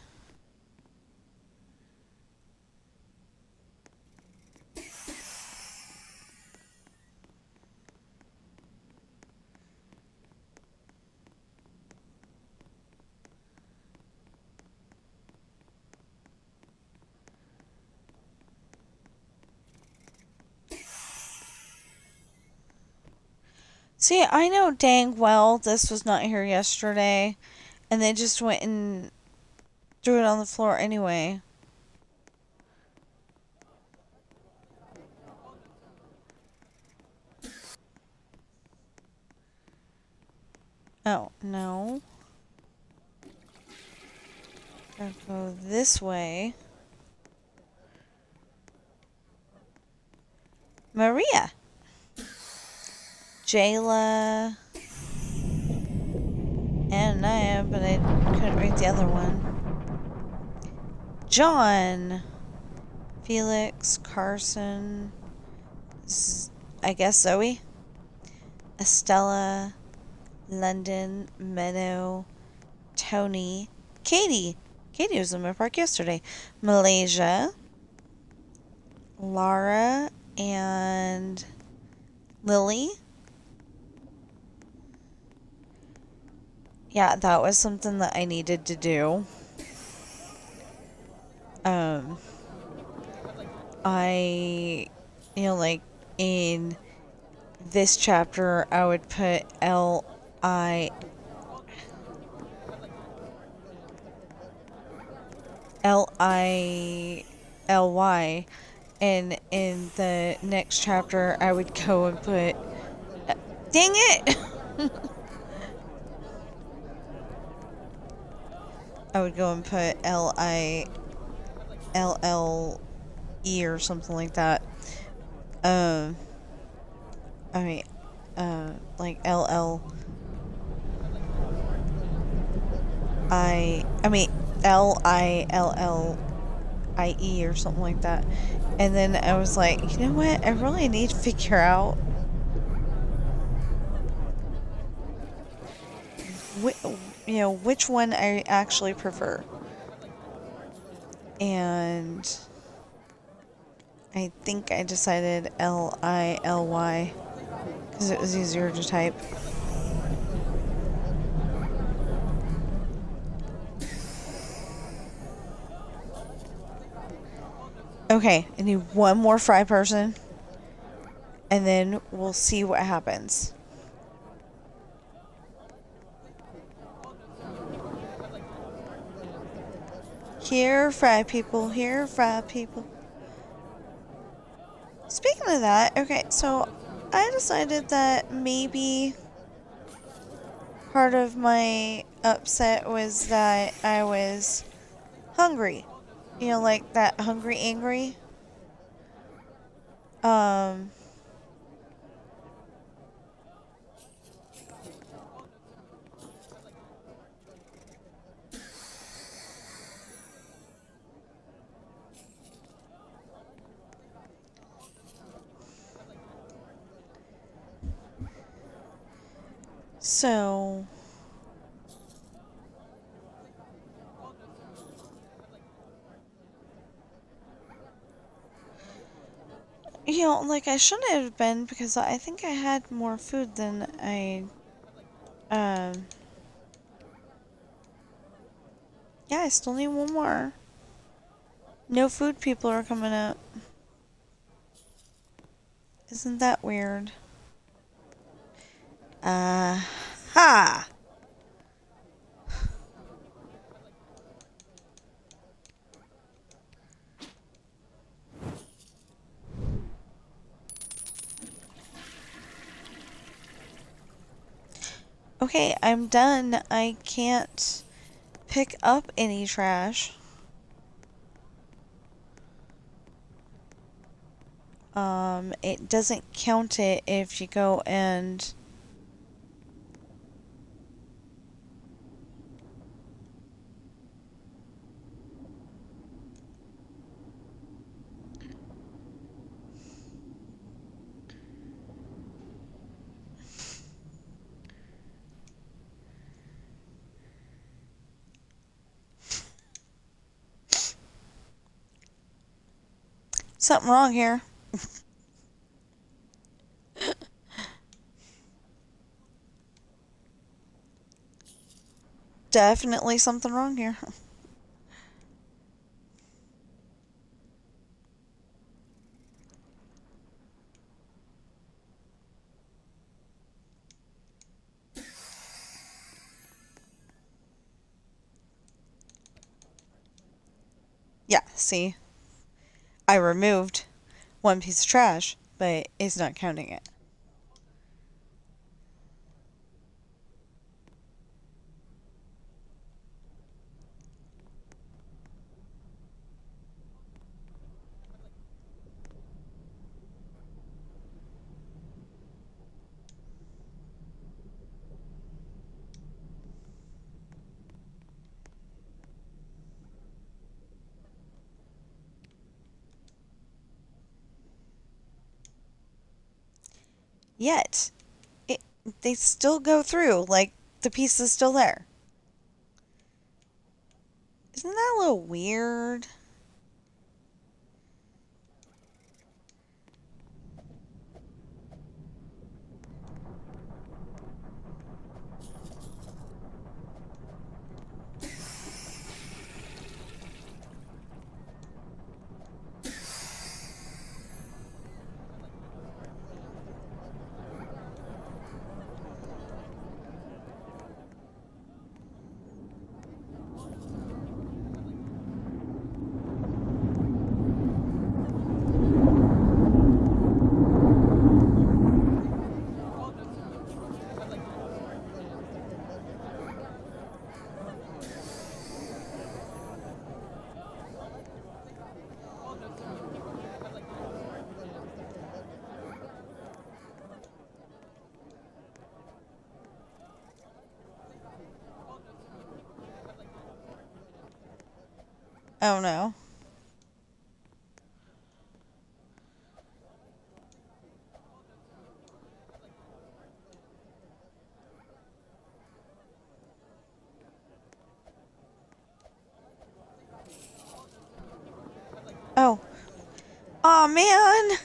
See, I know dang well this was not here yesterday, and they just went and threw it on the floor anyway. Oh, no. Gotta go this way. Maria. Jayla. Anaya, but I couldn't read the other one. John. Felix. Carson. I guess Zoe. Estella. London. Meadow. Tony. Katie. Katie was in my park yesterday. Malaysia. Lara. And Lily. Yeah, that was something that I needed to do. Like in this chapter, I would put Lily, and in the next chapter, I would go and put, dang it! I would go and put Lille or something like that. Like LLI. I mean LILLIE or something like that. And then I was like, you know what? I really need to figure out which one I actually prefer. And I think I decided LILY because it was easier to type. Okay, I need one more fry person, and then we'll see what happens. Here, fry people. Here, fry people. Speaking of that, okay, so I decided that maybe part of my upset was that I was hungry. You know, like that hungry angry. Um, so, you know, like I shouldn't have been because I think I had more food than um, yeah, I still need one more. No food people are coming up. Isn't that weird? Ha! Okay, I'm done. I can't pick up any trash. It doesn't count it if you go and... Something wrong here. Definitely something wrong here. Yeah, see? I removed one piece of trash, but it's not counting it. Yet, they still go through, like, the piece is still there. Isn't that a little weird? Oh no. Oh. Aw, man!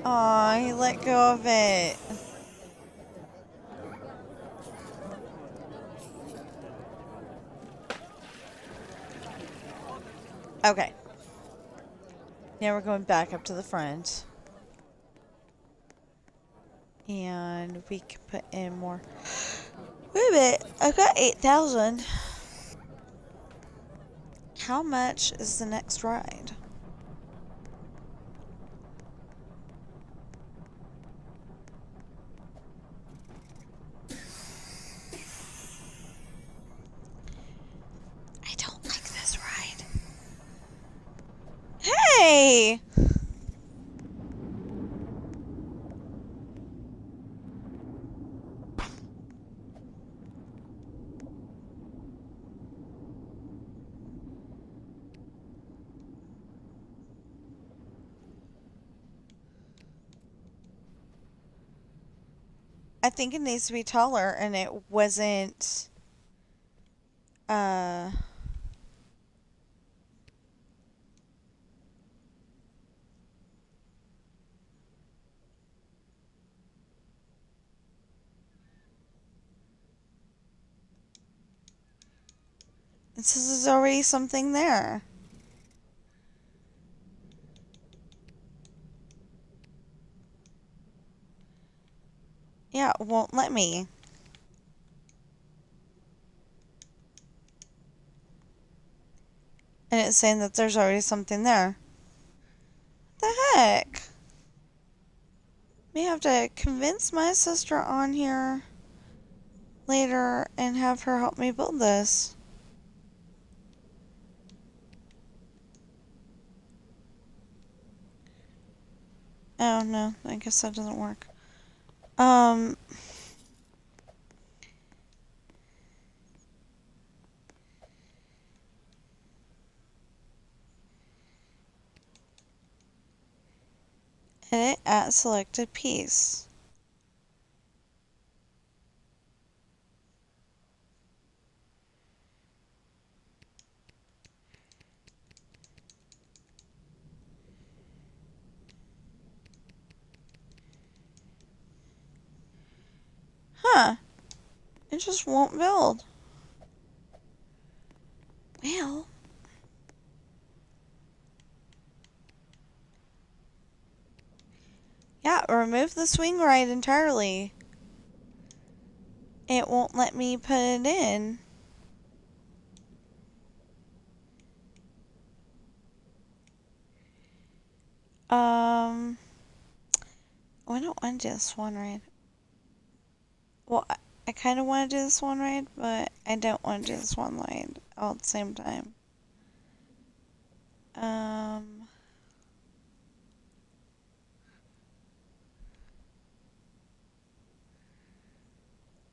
Aw, he let go of it. Okay. Now we're going back up to the front. And we can put in more. Wait a minute. I've got 8,000. How much is the next ride? I think it needs to be taller, and it wasn't. It says there's already something there. Yeah, it won't let me. And it's saying that there's already something there. The heck? May have to convince my sister on here later and have her help me build this. Oh no, I guess that doesn't work. Edit at selected piece. Huh. It just won't build. Well. Yeah, remove the swing ride entirely. It won't let me put it in. I don't want to do this one ride. Well, I kind of want to do this one ride, but I don't want to do this one ride all at the same time.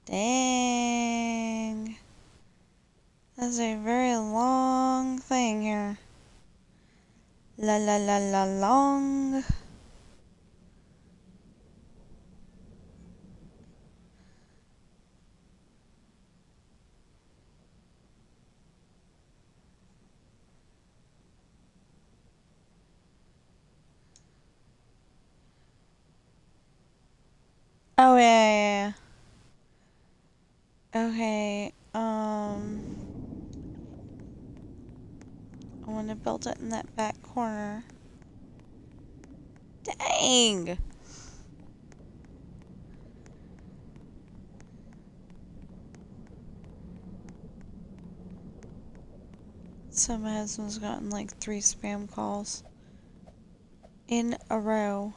Dang. That's a very long thing here. La la la la long. Oh, yeah. Okay, I want to build it in that back corner. Dang! So my husband's gotten like 3 spam calls in a row.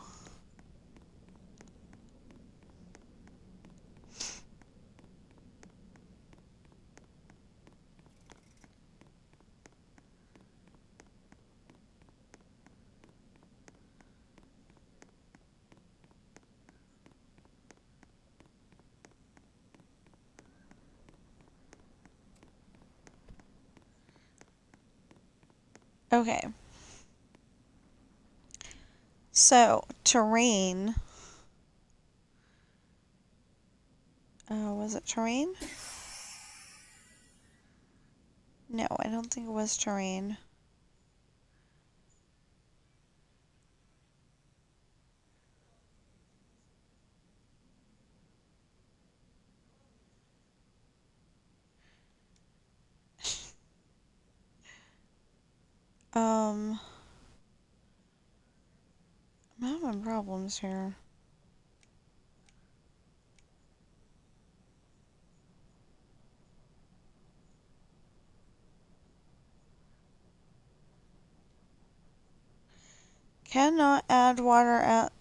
Okay. So, terrain. Was it terrain? No, I don't think it was terrain. I'm having problems here. Cannot add water at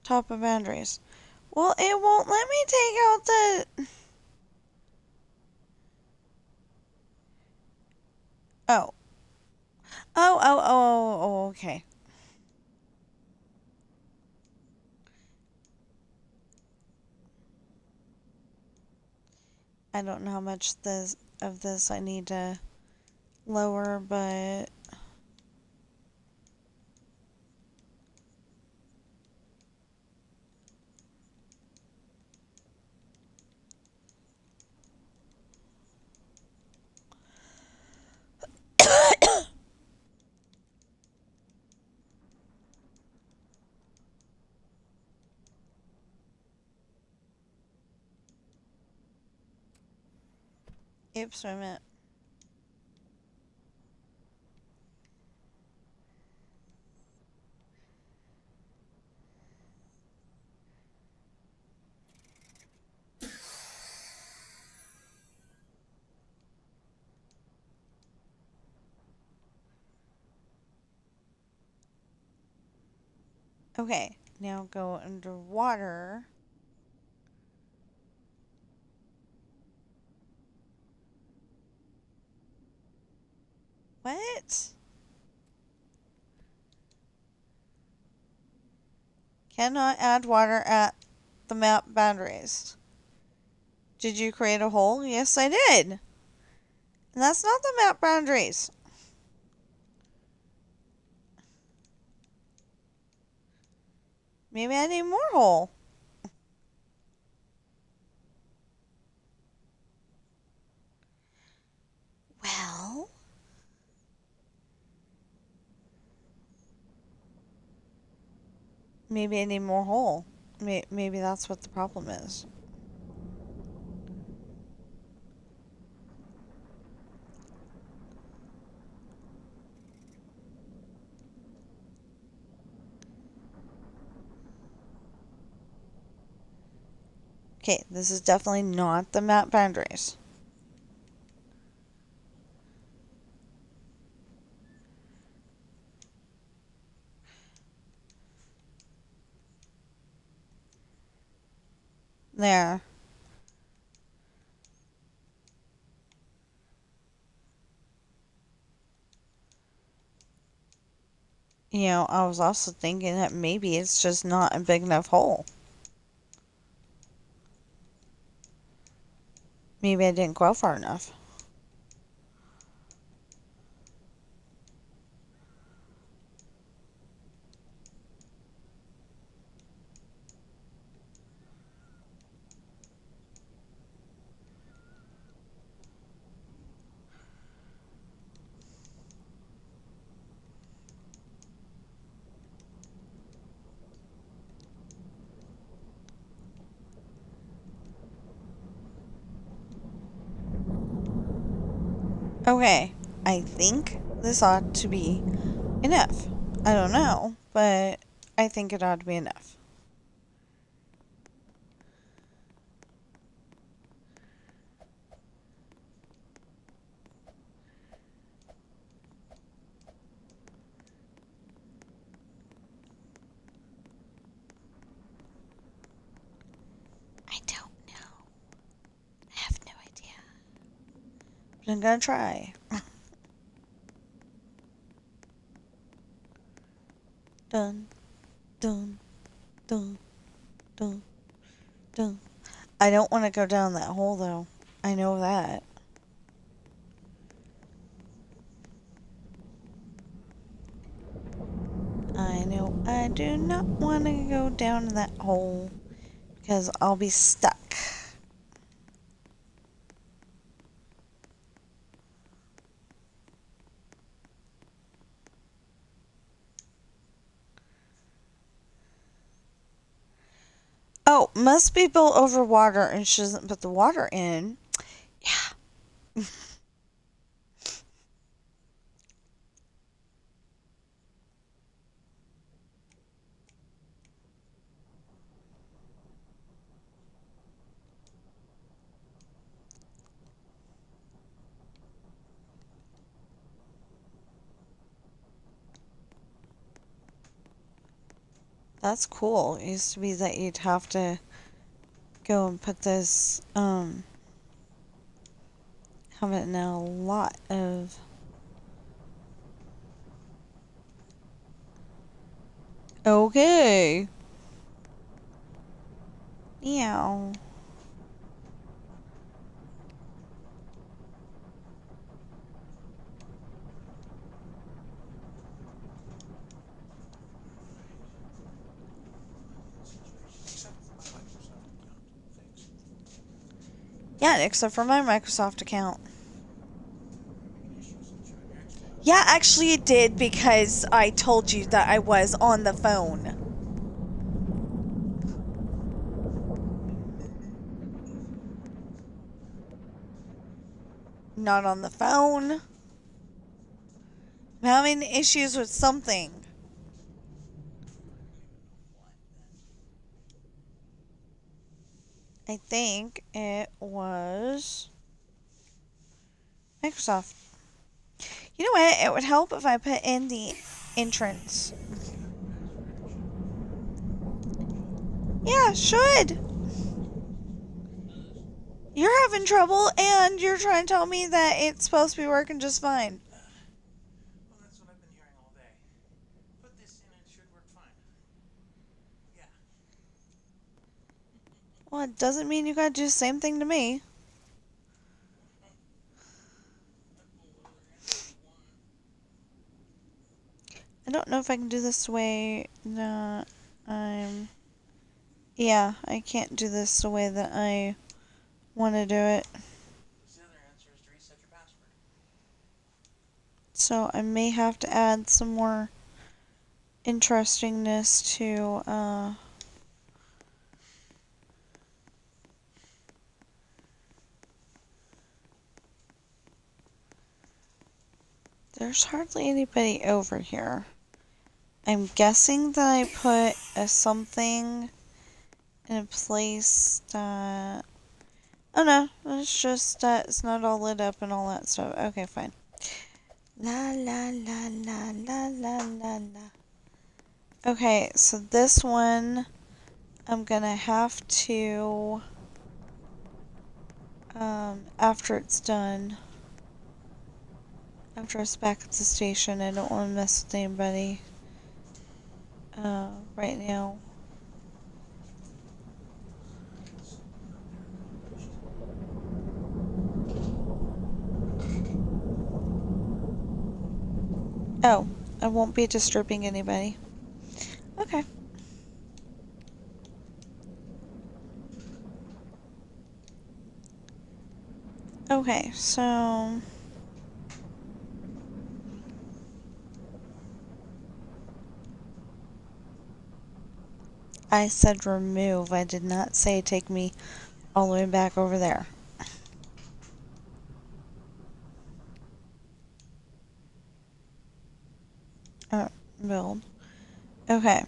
top of boundaries. Well, it won't let me take out the... Oh. Oh, okay. I don't know how much of this I need to lower, but... Oops, wait a minute. Okay, now go underwater. What? Cannot add water at the map boundaries. Did you create a hole? Yes, I did. And that's not the map boundaries. Maybe I need more hole. Well, maybe I need more hole. Maybe that's what the problem is. Okay, this is definitely not the map boundaries. There. You know, I was also thinking that maybe it's just not a big enough hole. Maybe I didn't go far enough. Okay, I think this ought to be enough. I don't know, but I think it ought to be enough. I don't know. I have no idea. But I'm gonna try. Dun, dun, dun, dun, dun. I don't want to go down that hole, though. I know that. I know I do not want to go down that hole because I'll be stuck. Oh, must be built over water and she doesn't put the water in. Yeah. That's cool. It used to be that you'd have to go and put this, have it in a lot of... Okay. Meow. Yeah, except for my Microsoft account. Yeah, actually it did because I told you that I was on the phone. not on the phone. I'm having issues with something. I think it was Microsoft. You know what? It would help if I put in the entrance. Yeah, should. You're having trouble, and you're trying to tell me that it's supposed to be working just fine. Well, that's what I've been hearing all day. Put this in and it should work fine. Yeah. Well, it doesn't mean you gotta do the same thing to me. I don't know if I can do this the way that I'm... Yeah, I can't do this the way that I want to do it. The other answer is to reset your password. So I may have to add some more interestingness to, There's hardly anybody over here. I'm guessing that I put a something in a place that... Oh no, it's just that it's not all lit up and all that stuff. Okay, fine. La la la la la la la la. Okay, so this one I'm gonna have to, after it's done, after it's back at the station, I don't want to mess with anybody, right now. Oh, I won't be disturbing anybody. Okay. Okay, so... I said remove. I did not say take me all the way back over there. Build. Okay.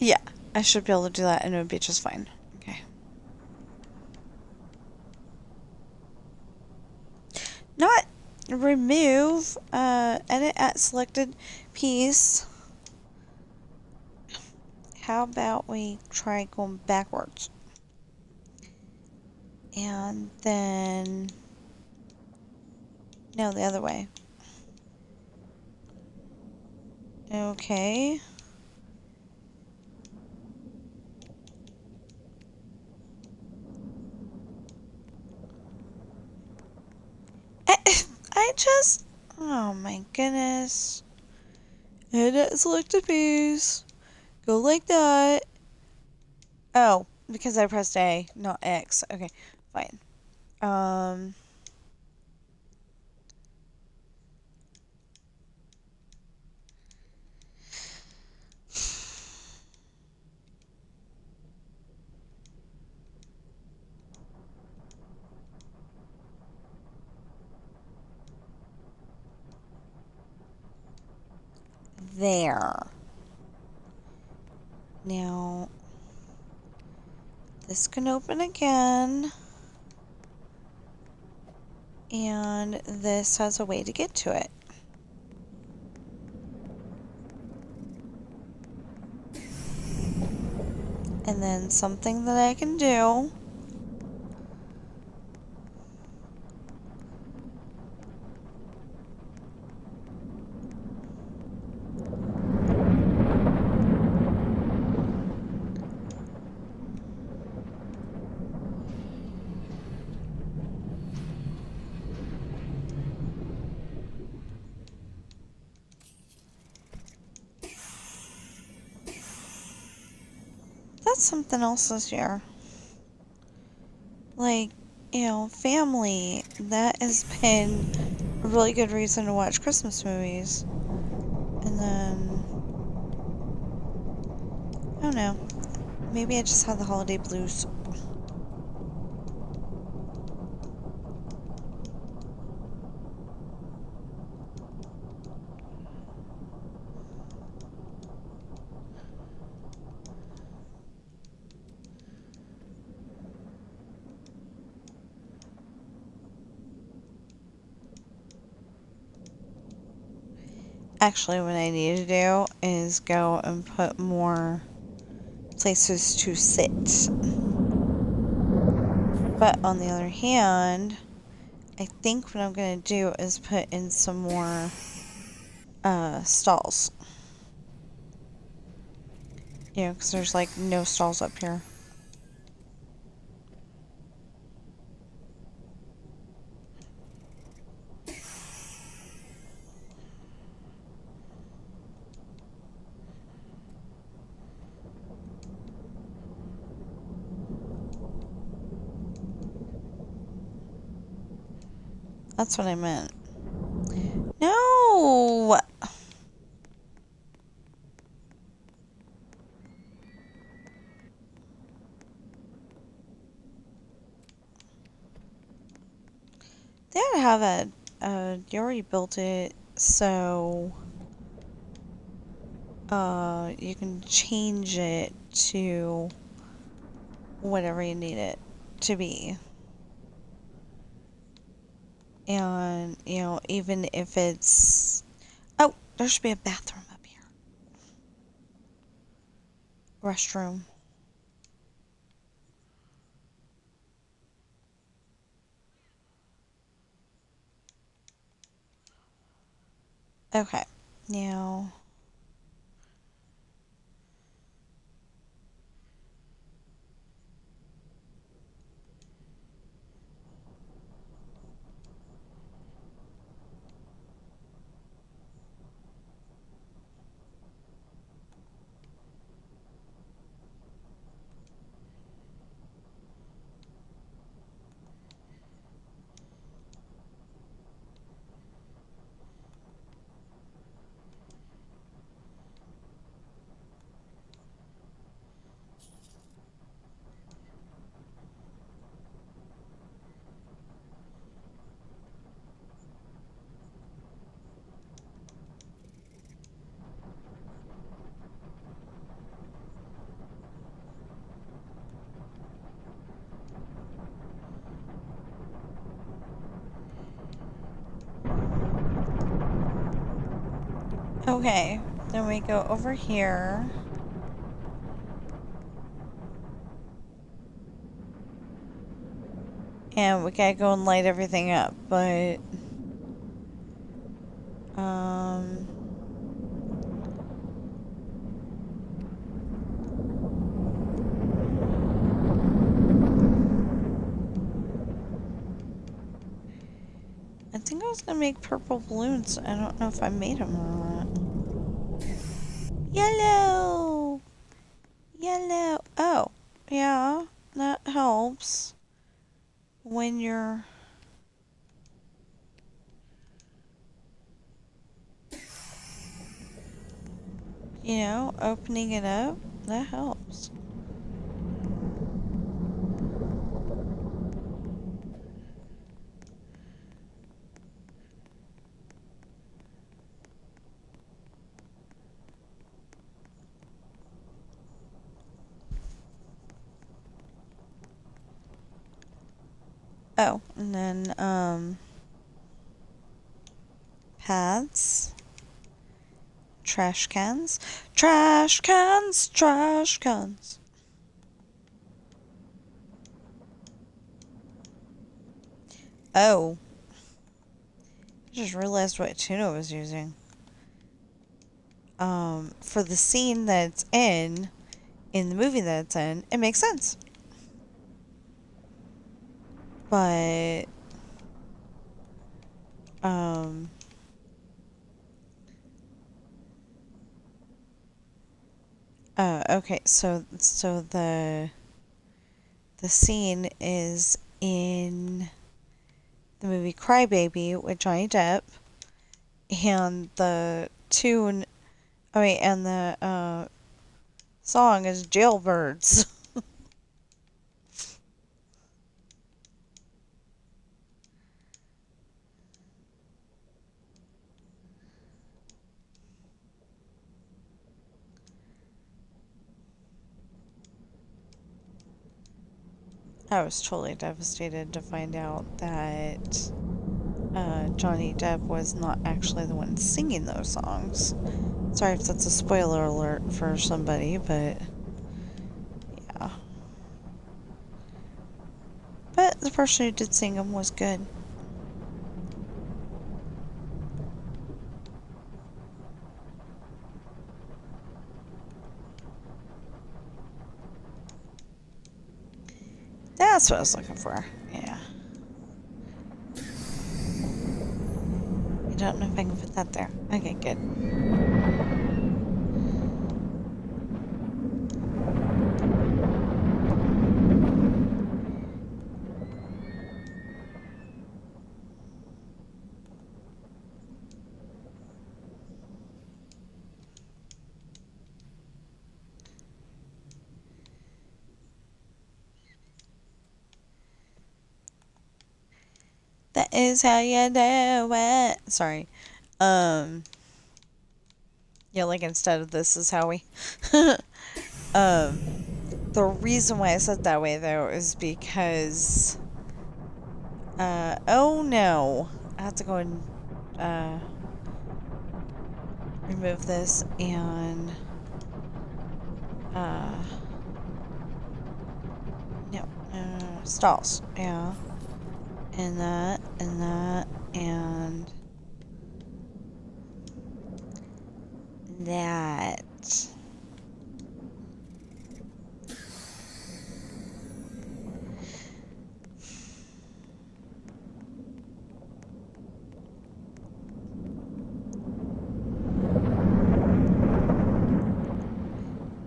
Yeah, I should be able to do that and it would be just fine. Okay. Not remove, edit at selected piece. How about we try going backwards? And then... No, the other way. Okay. I just... Oh my goodness. Edit selected piece. Go like that. Oh, because I pressed A, not X. Okay, fine. There. Now, this can open again. And this has a way to get to it. And then something that I can do. That's something else this year. Like, you know, family. That has been really good reason to watch Christmas movies. And then, I don't know, maybe I just have the holiday blues. Actually, what I need to do is go and put more places to sit. But on the other hand, I think what I'm going to do is put in some more stalls. You know, because there's like no stalls up here. That's what I meant. No! They ought to have you already built it, so you can change it to whatever you need it to be. And, you know, even if it's... Oh, there should be a bathroom up here. Restroom. Okay, now... Okay, then we go over here. And we gotta go and light everything up, but... I think I was gonna make purple balloons. I don't know if I made them or not. Yellow! Yellow! Oh, yeah, that helps. When you're... You know, opening it up, that helps. Oh, and then, paths. Trash cans. Trash cans! Trash cans! Oh. I just realized what tuna was using. For the scene that it's in the movie that it's in, it makes sense. But, okay, so the scene is in the movie Crybaby with Johnny Depp, and the tune, and the song is Jailbirds. I was totally devastated to find out that Johnny Depp was not actually the one singing those songs. Sorry if that's a spoiler alert for somebody, but yeah. But the person who did sing them was good. That's what I was looking for. Yeah. I don't know if I can put that there. Okay, good. That is how you do it. Sorry. Yeah, like instead of this is how we. The reason why I said that way though is because. Oh no. I have to go and remove this and. No. Stalls. Yeah. And that, and that, and that.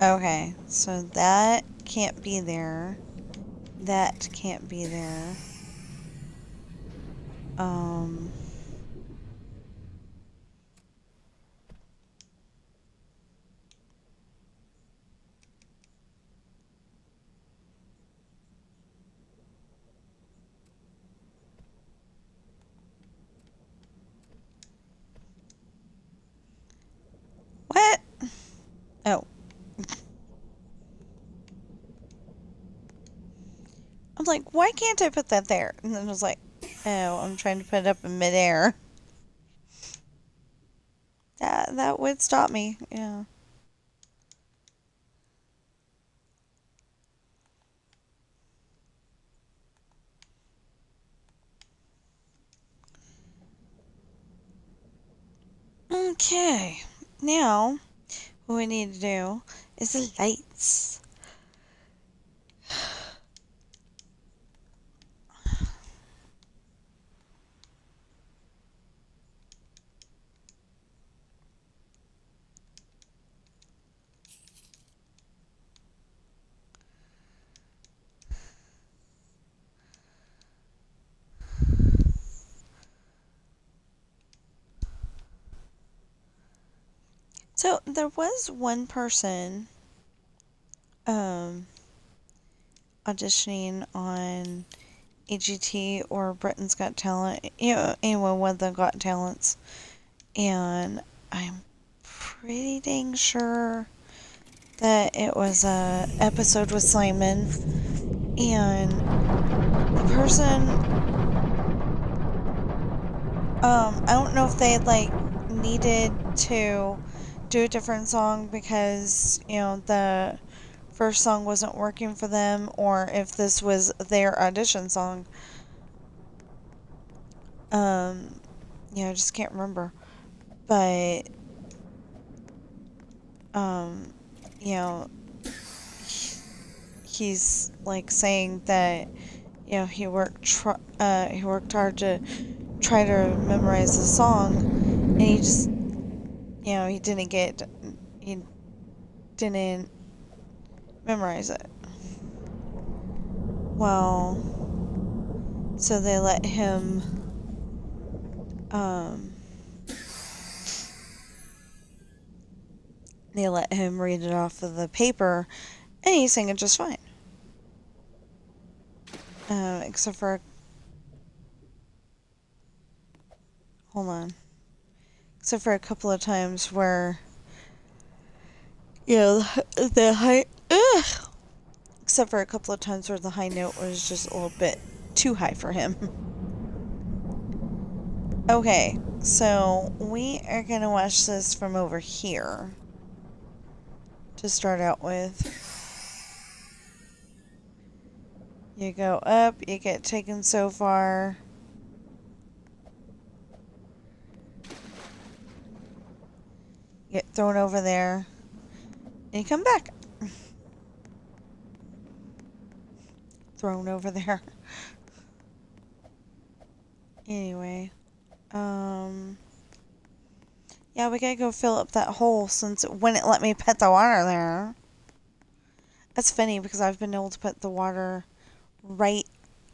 Okay, so that can't be there. That can't be there. What? Oh. I'm like, why can't I put that there? And then I was like, oh, I'm trying to put it up in midair. That would stop me, yeah. Okay, now what we need to do is the lights. So there was one person auditioning on AGT or Britain's Got Talent, anyway, one of the Got Talents, and I'm pretty dang sure that it was a episode with Simon, and the person, I don't know if they needed to do a different song because the first song wasn't working for them, or if this was their audition song. I just can't remember. But, he's saying that, he worked hard to try to memorize the song, and he just, he didn't memorize it. Well, so they let him they let him read it off of the paper, and he's saying it just fine. Except for, hold on, except for a couple of times where, the high, except for a couple of times where the high note was just a little bit too high for him. Okay, so we are gonna watch this from over here to start out with. You go up, you get taken so far. Get thrown over there. And you come back. Thrown over there. Anyway. Yeah, we gotta go fill up that hole since it wouldn't let me put the water there. That's funny because I've been able to put the water right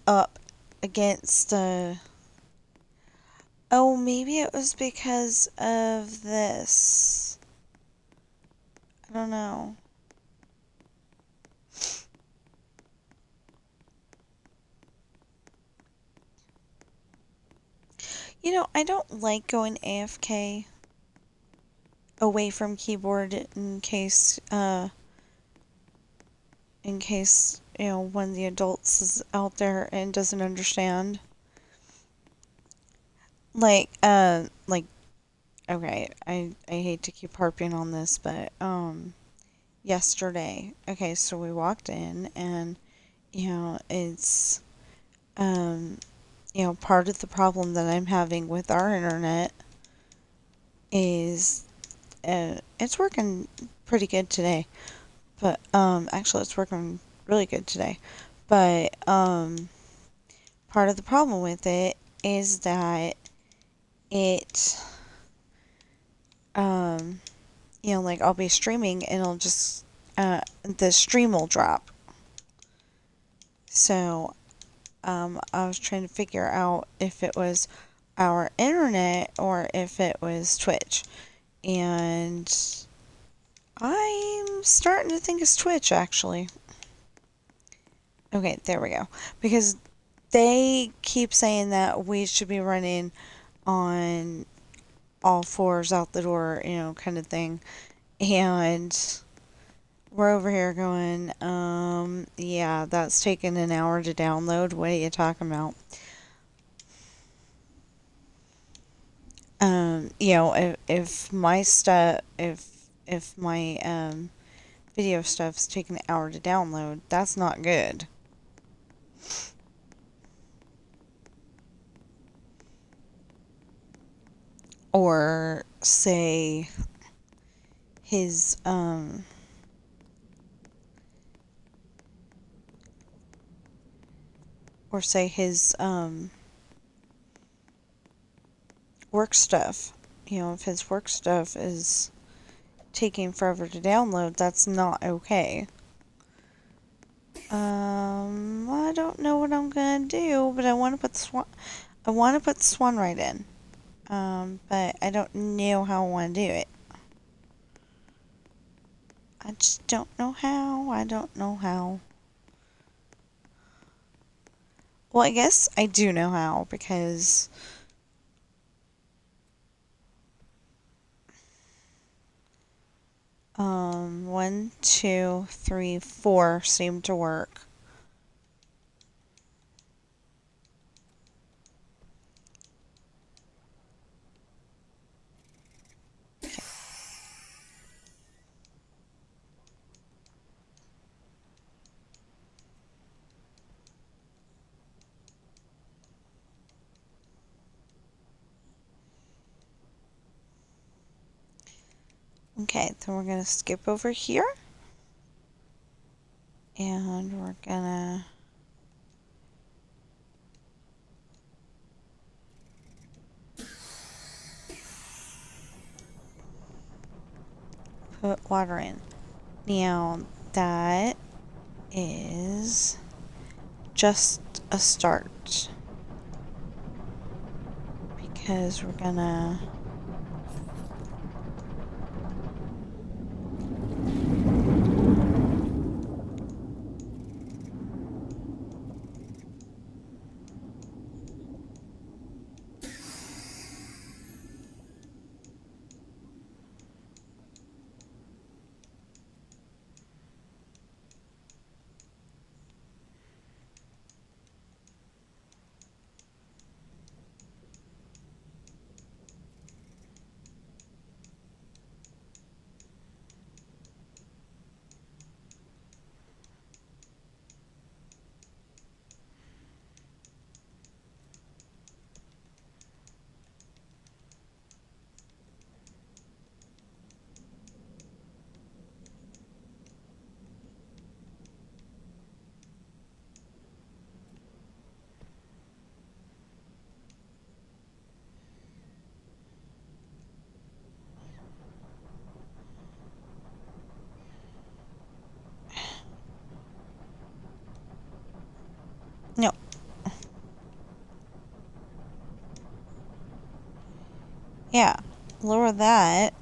up against the... Oh, maybe it was because of this. I don't know. You know, I don't like going AFK away from keyboard in case, one of the adults is out there and doesn't understand. Like, okay, I hate to keep harping on this, but, yesterday, okay, so we walked in and, it's, part of the problem that I'm having with our internet is, it's working pretty good today, but, actually it's working really good today, but, part of the problem with it is that it, like I'll be streaming and it'll just, the stream will drop. So, I was trying to figure out if it was our internet or if it was Twitch. And I'm starting to think it's Twitch, actually. Okay, there we go. Because they keep saying that we should be running on all fours out the door, kind of thing. And we're over here going, yeah, that's taking an hour to download. What are you talking about? If my stuff, if my, video stuff's taking an hour to download, that's not good. Or say his, work stuff. If his work stuff is taking forever to download, that's not okay. I don't know what I'm gonna do, but I want to put the swan right in. But I don't know how I want to do it. I just don't know how. I don't know how. Well, I guess I do know how, because 1, 2, 3, 4 seem to work. Okay, then we're gonna skip over here. And we're gonna put water in. Now, that is just a start. because we're gonna... No. Yeah, lower that.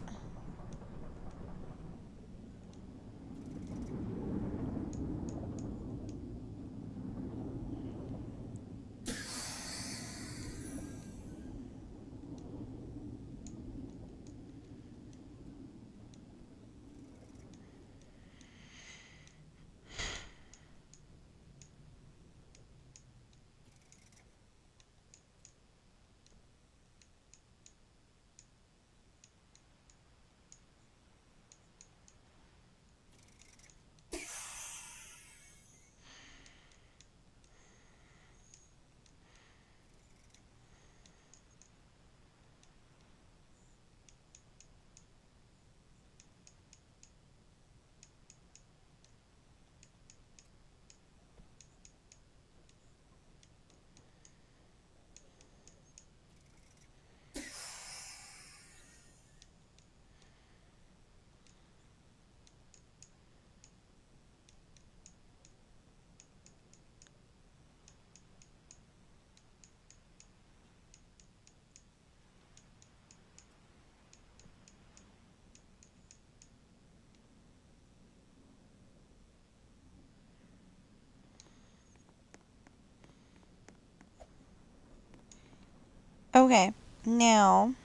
Okay, now...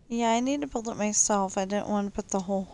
Yeah, I need to build it myself. I didn't want to put the whole...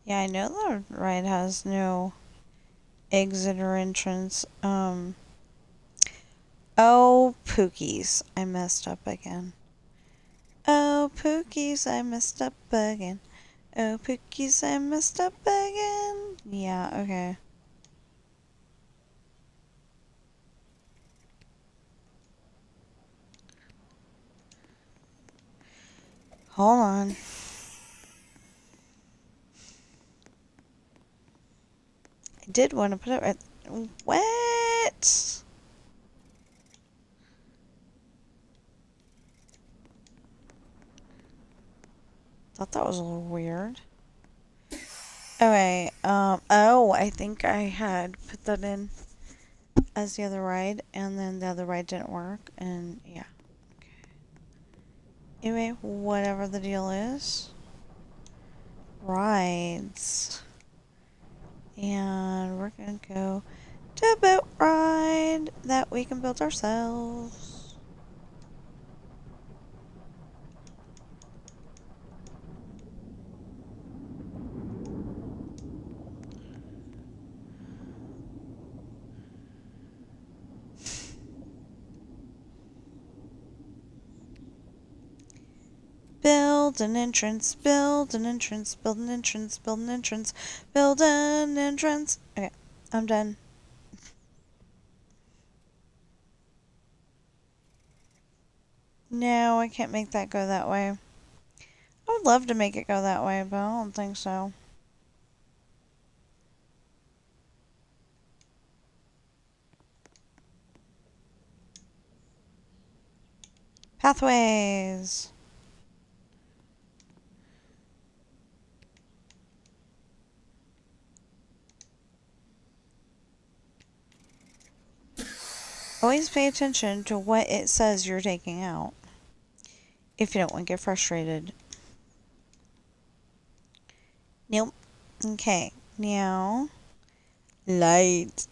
Yeah, I know the ride has no exit or entrance. Oh, Pookies. I messed up again. Oh, Pookies, I messed up again. Oh, Pookies, I messed up again. Yeah, okay. Hold on. I did want to put it right... What? Thought that was a little weird. Okay, oh, I think I had put that in as the other ride, and then the other ride didn't work, and yeah. Okay. Anyway, whatever the deal is. Rides. And we're gonna go to a boat ride that we can build ourselves. Build an entrance, build an entrance, build an entrance, build an entrance, build an entrance. Okay, I'm done. No, I can't make that go that way. I would love to make it go that way, but I don't think so. Pathways. Always pay attention to what it says you're taking out if you don't want to get frustrated. Nope. Okay, now light.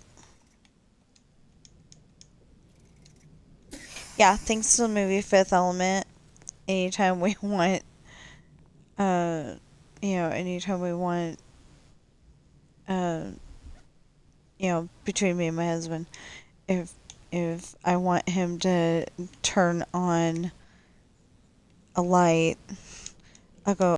Yeah, thanks to the movie Fifth Element, anytime we want, anytime we want, between me and my husband, if I want him to turn on a light, I'll go,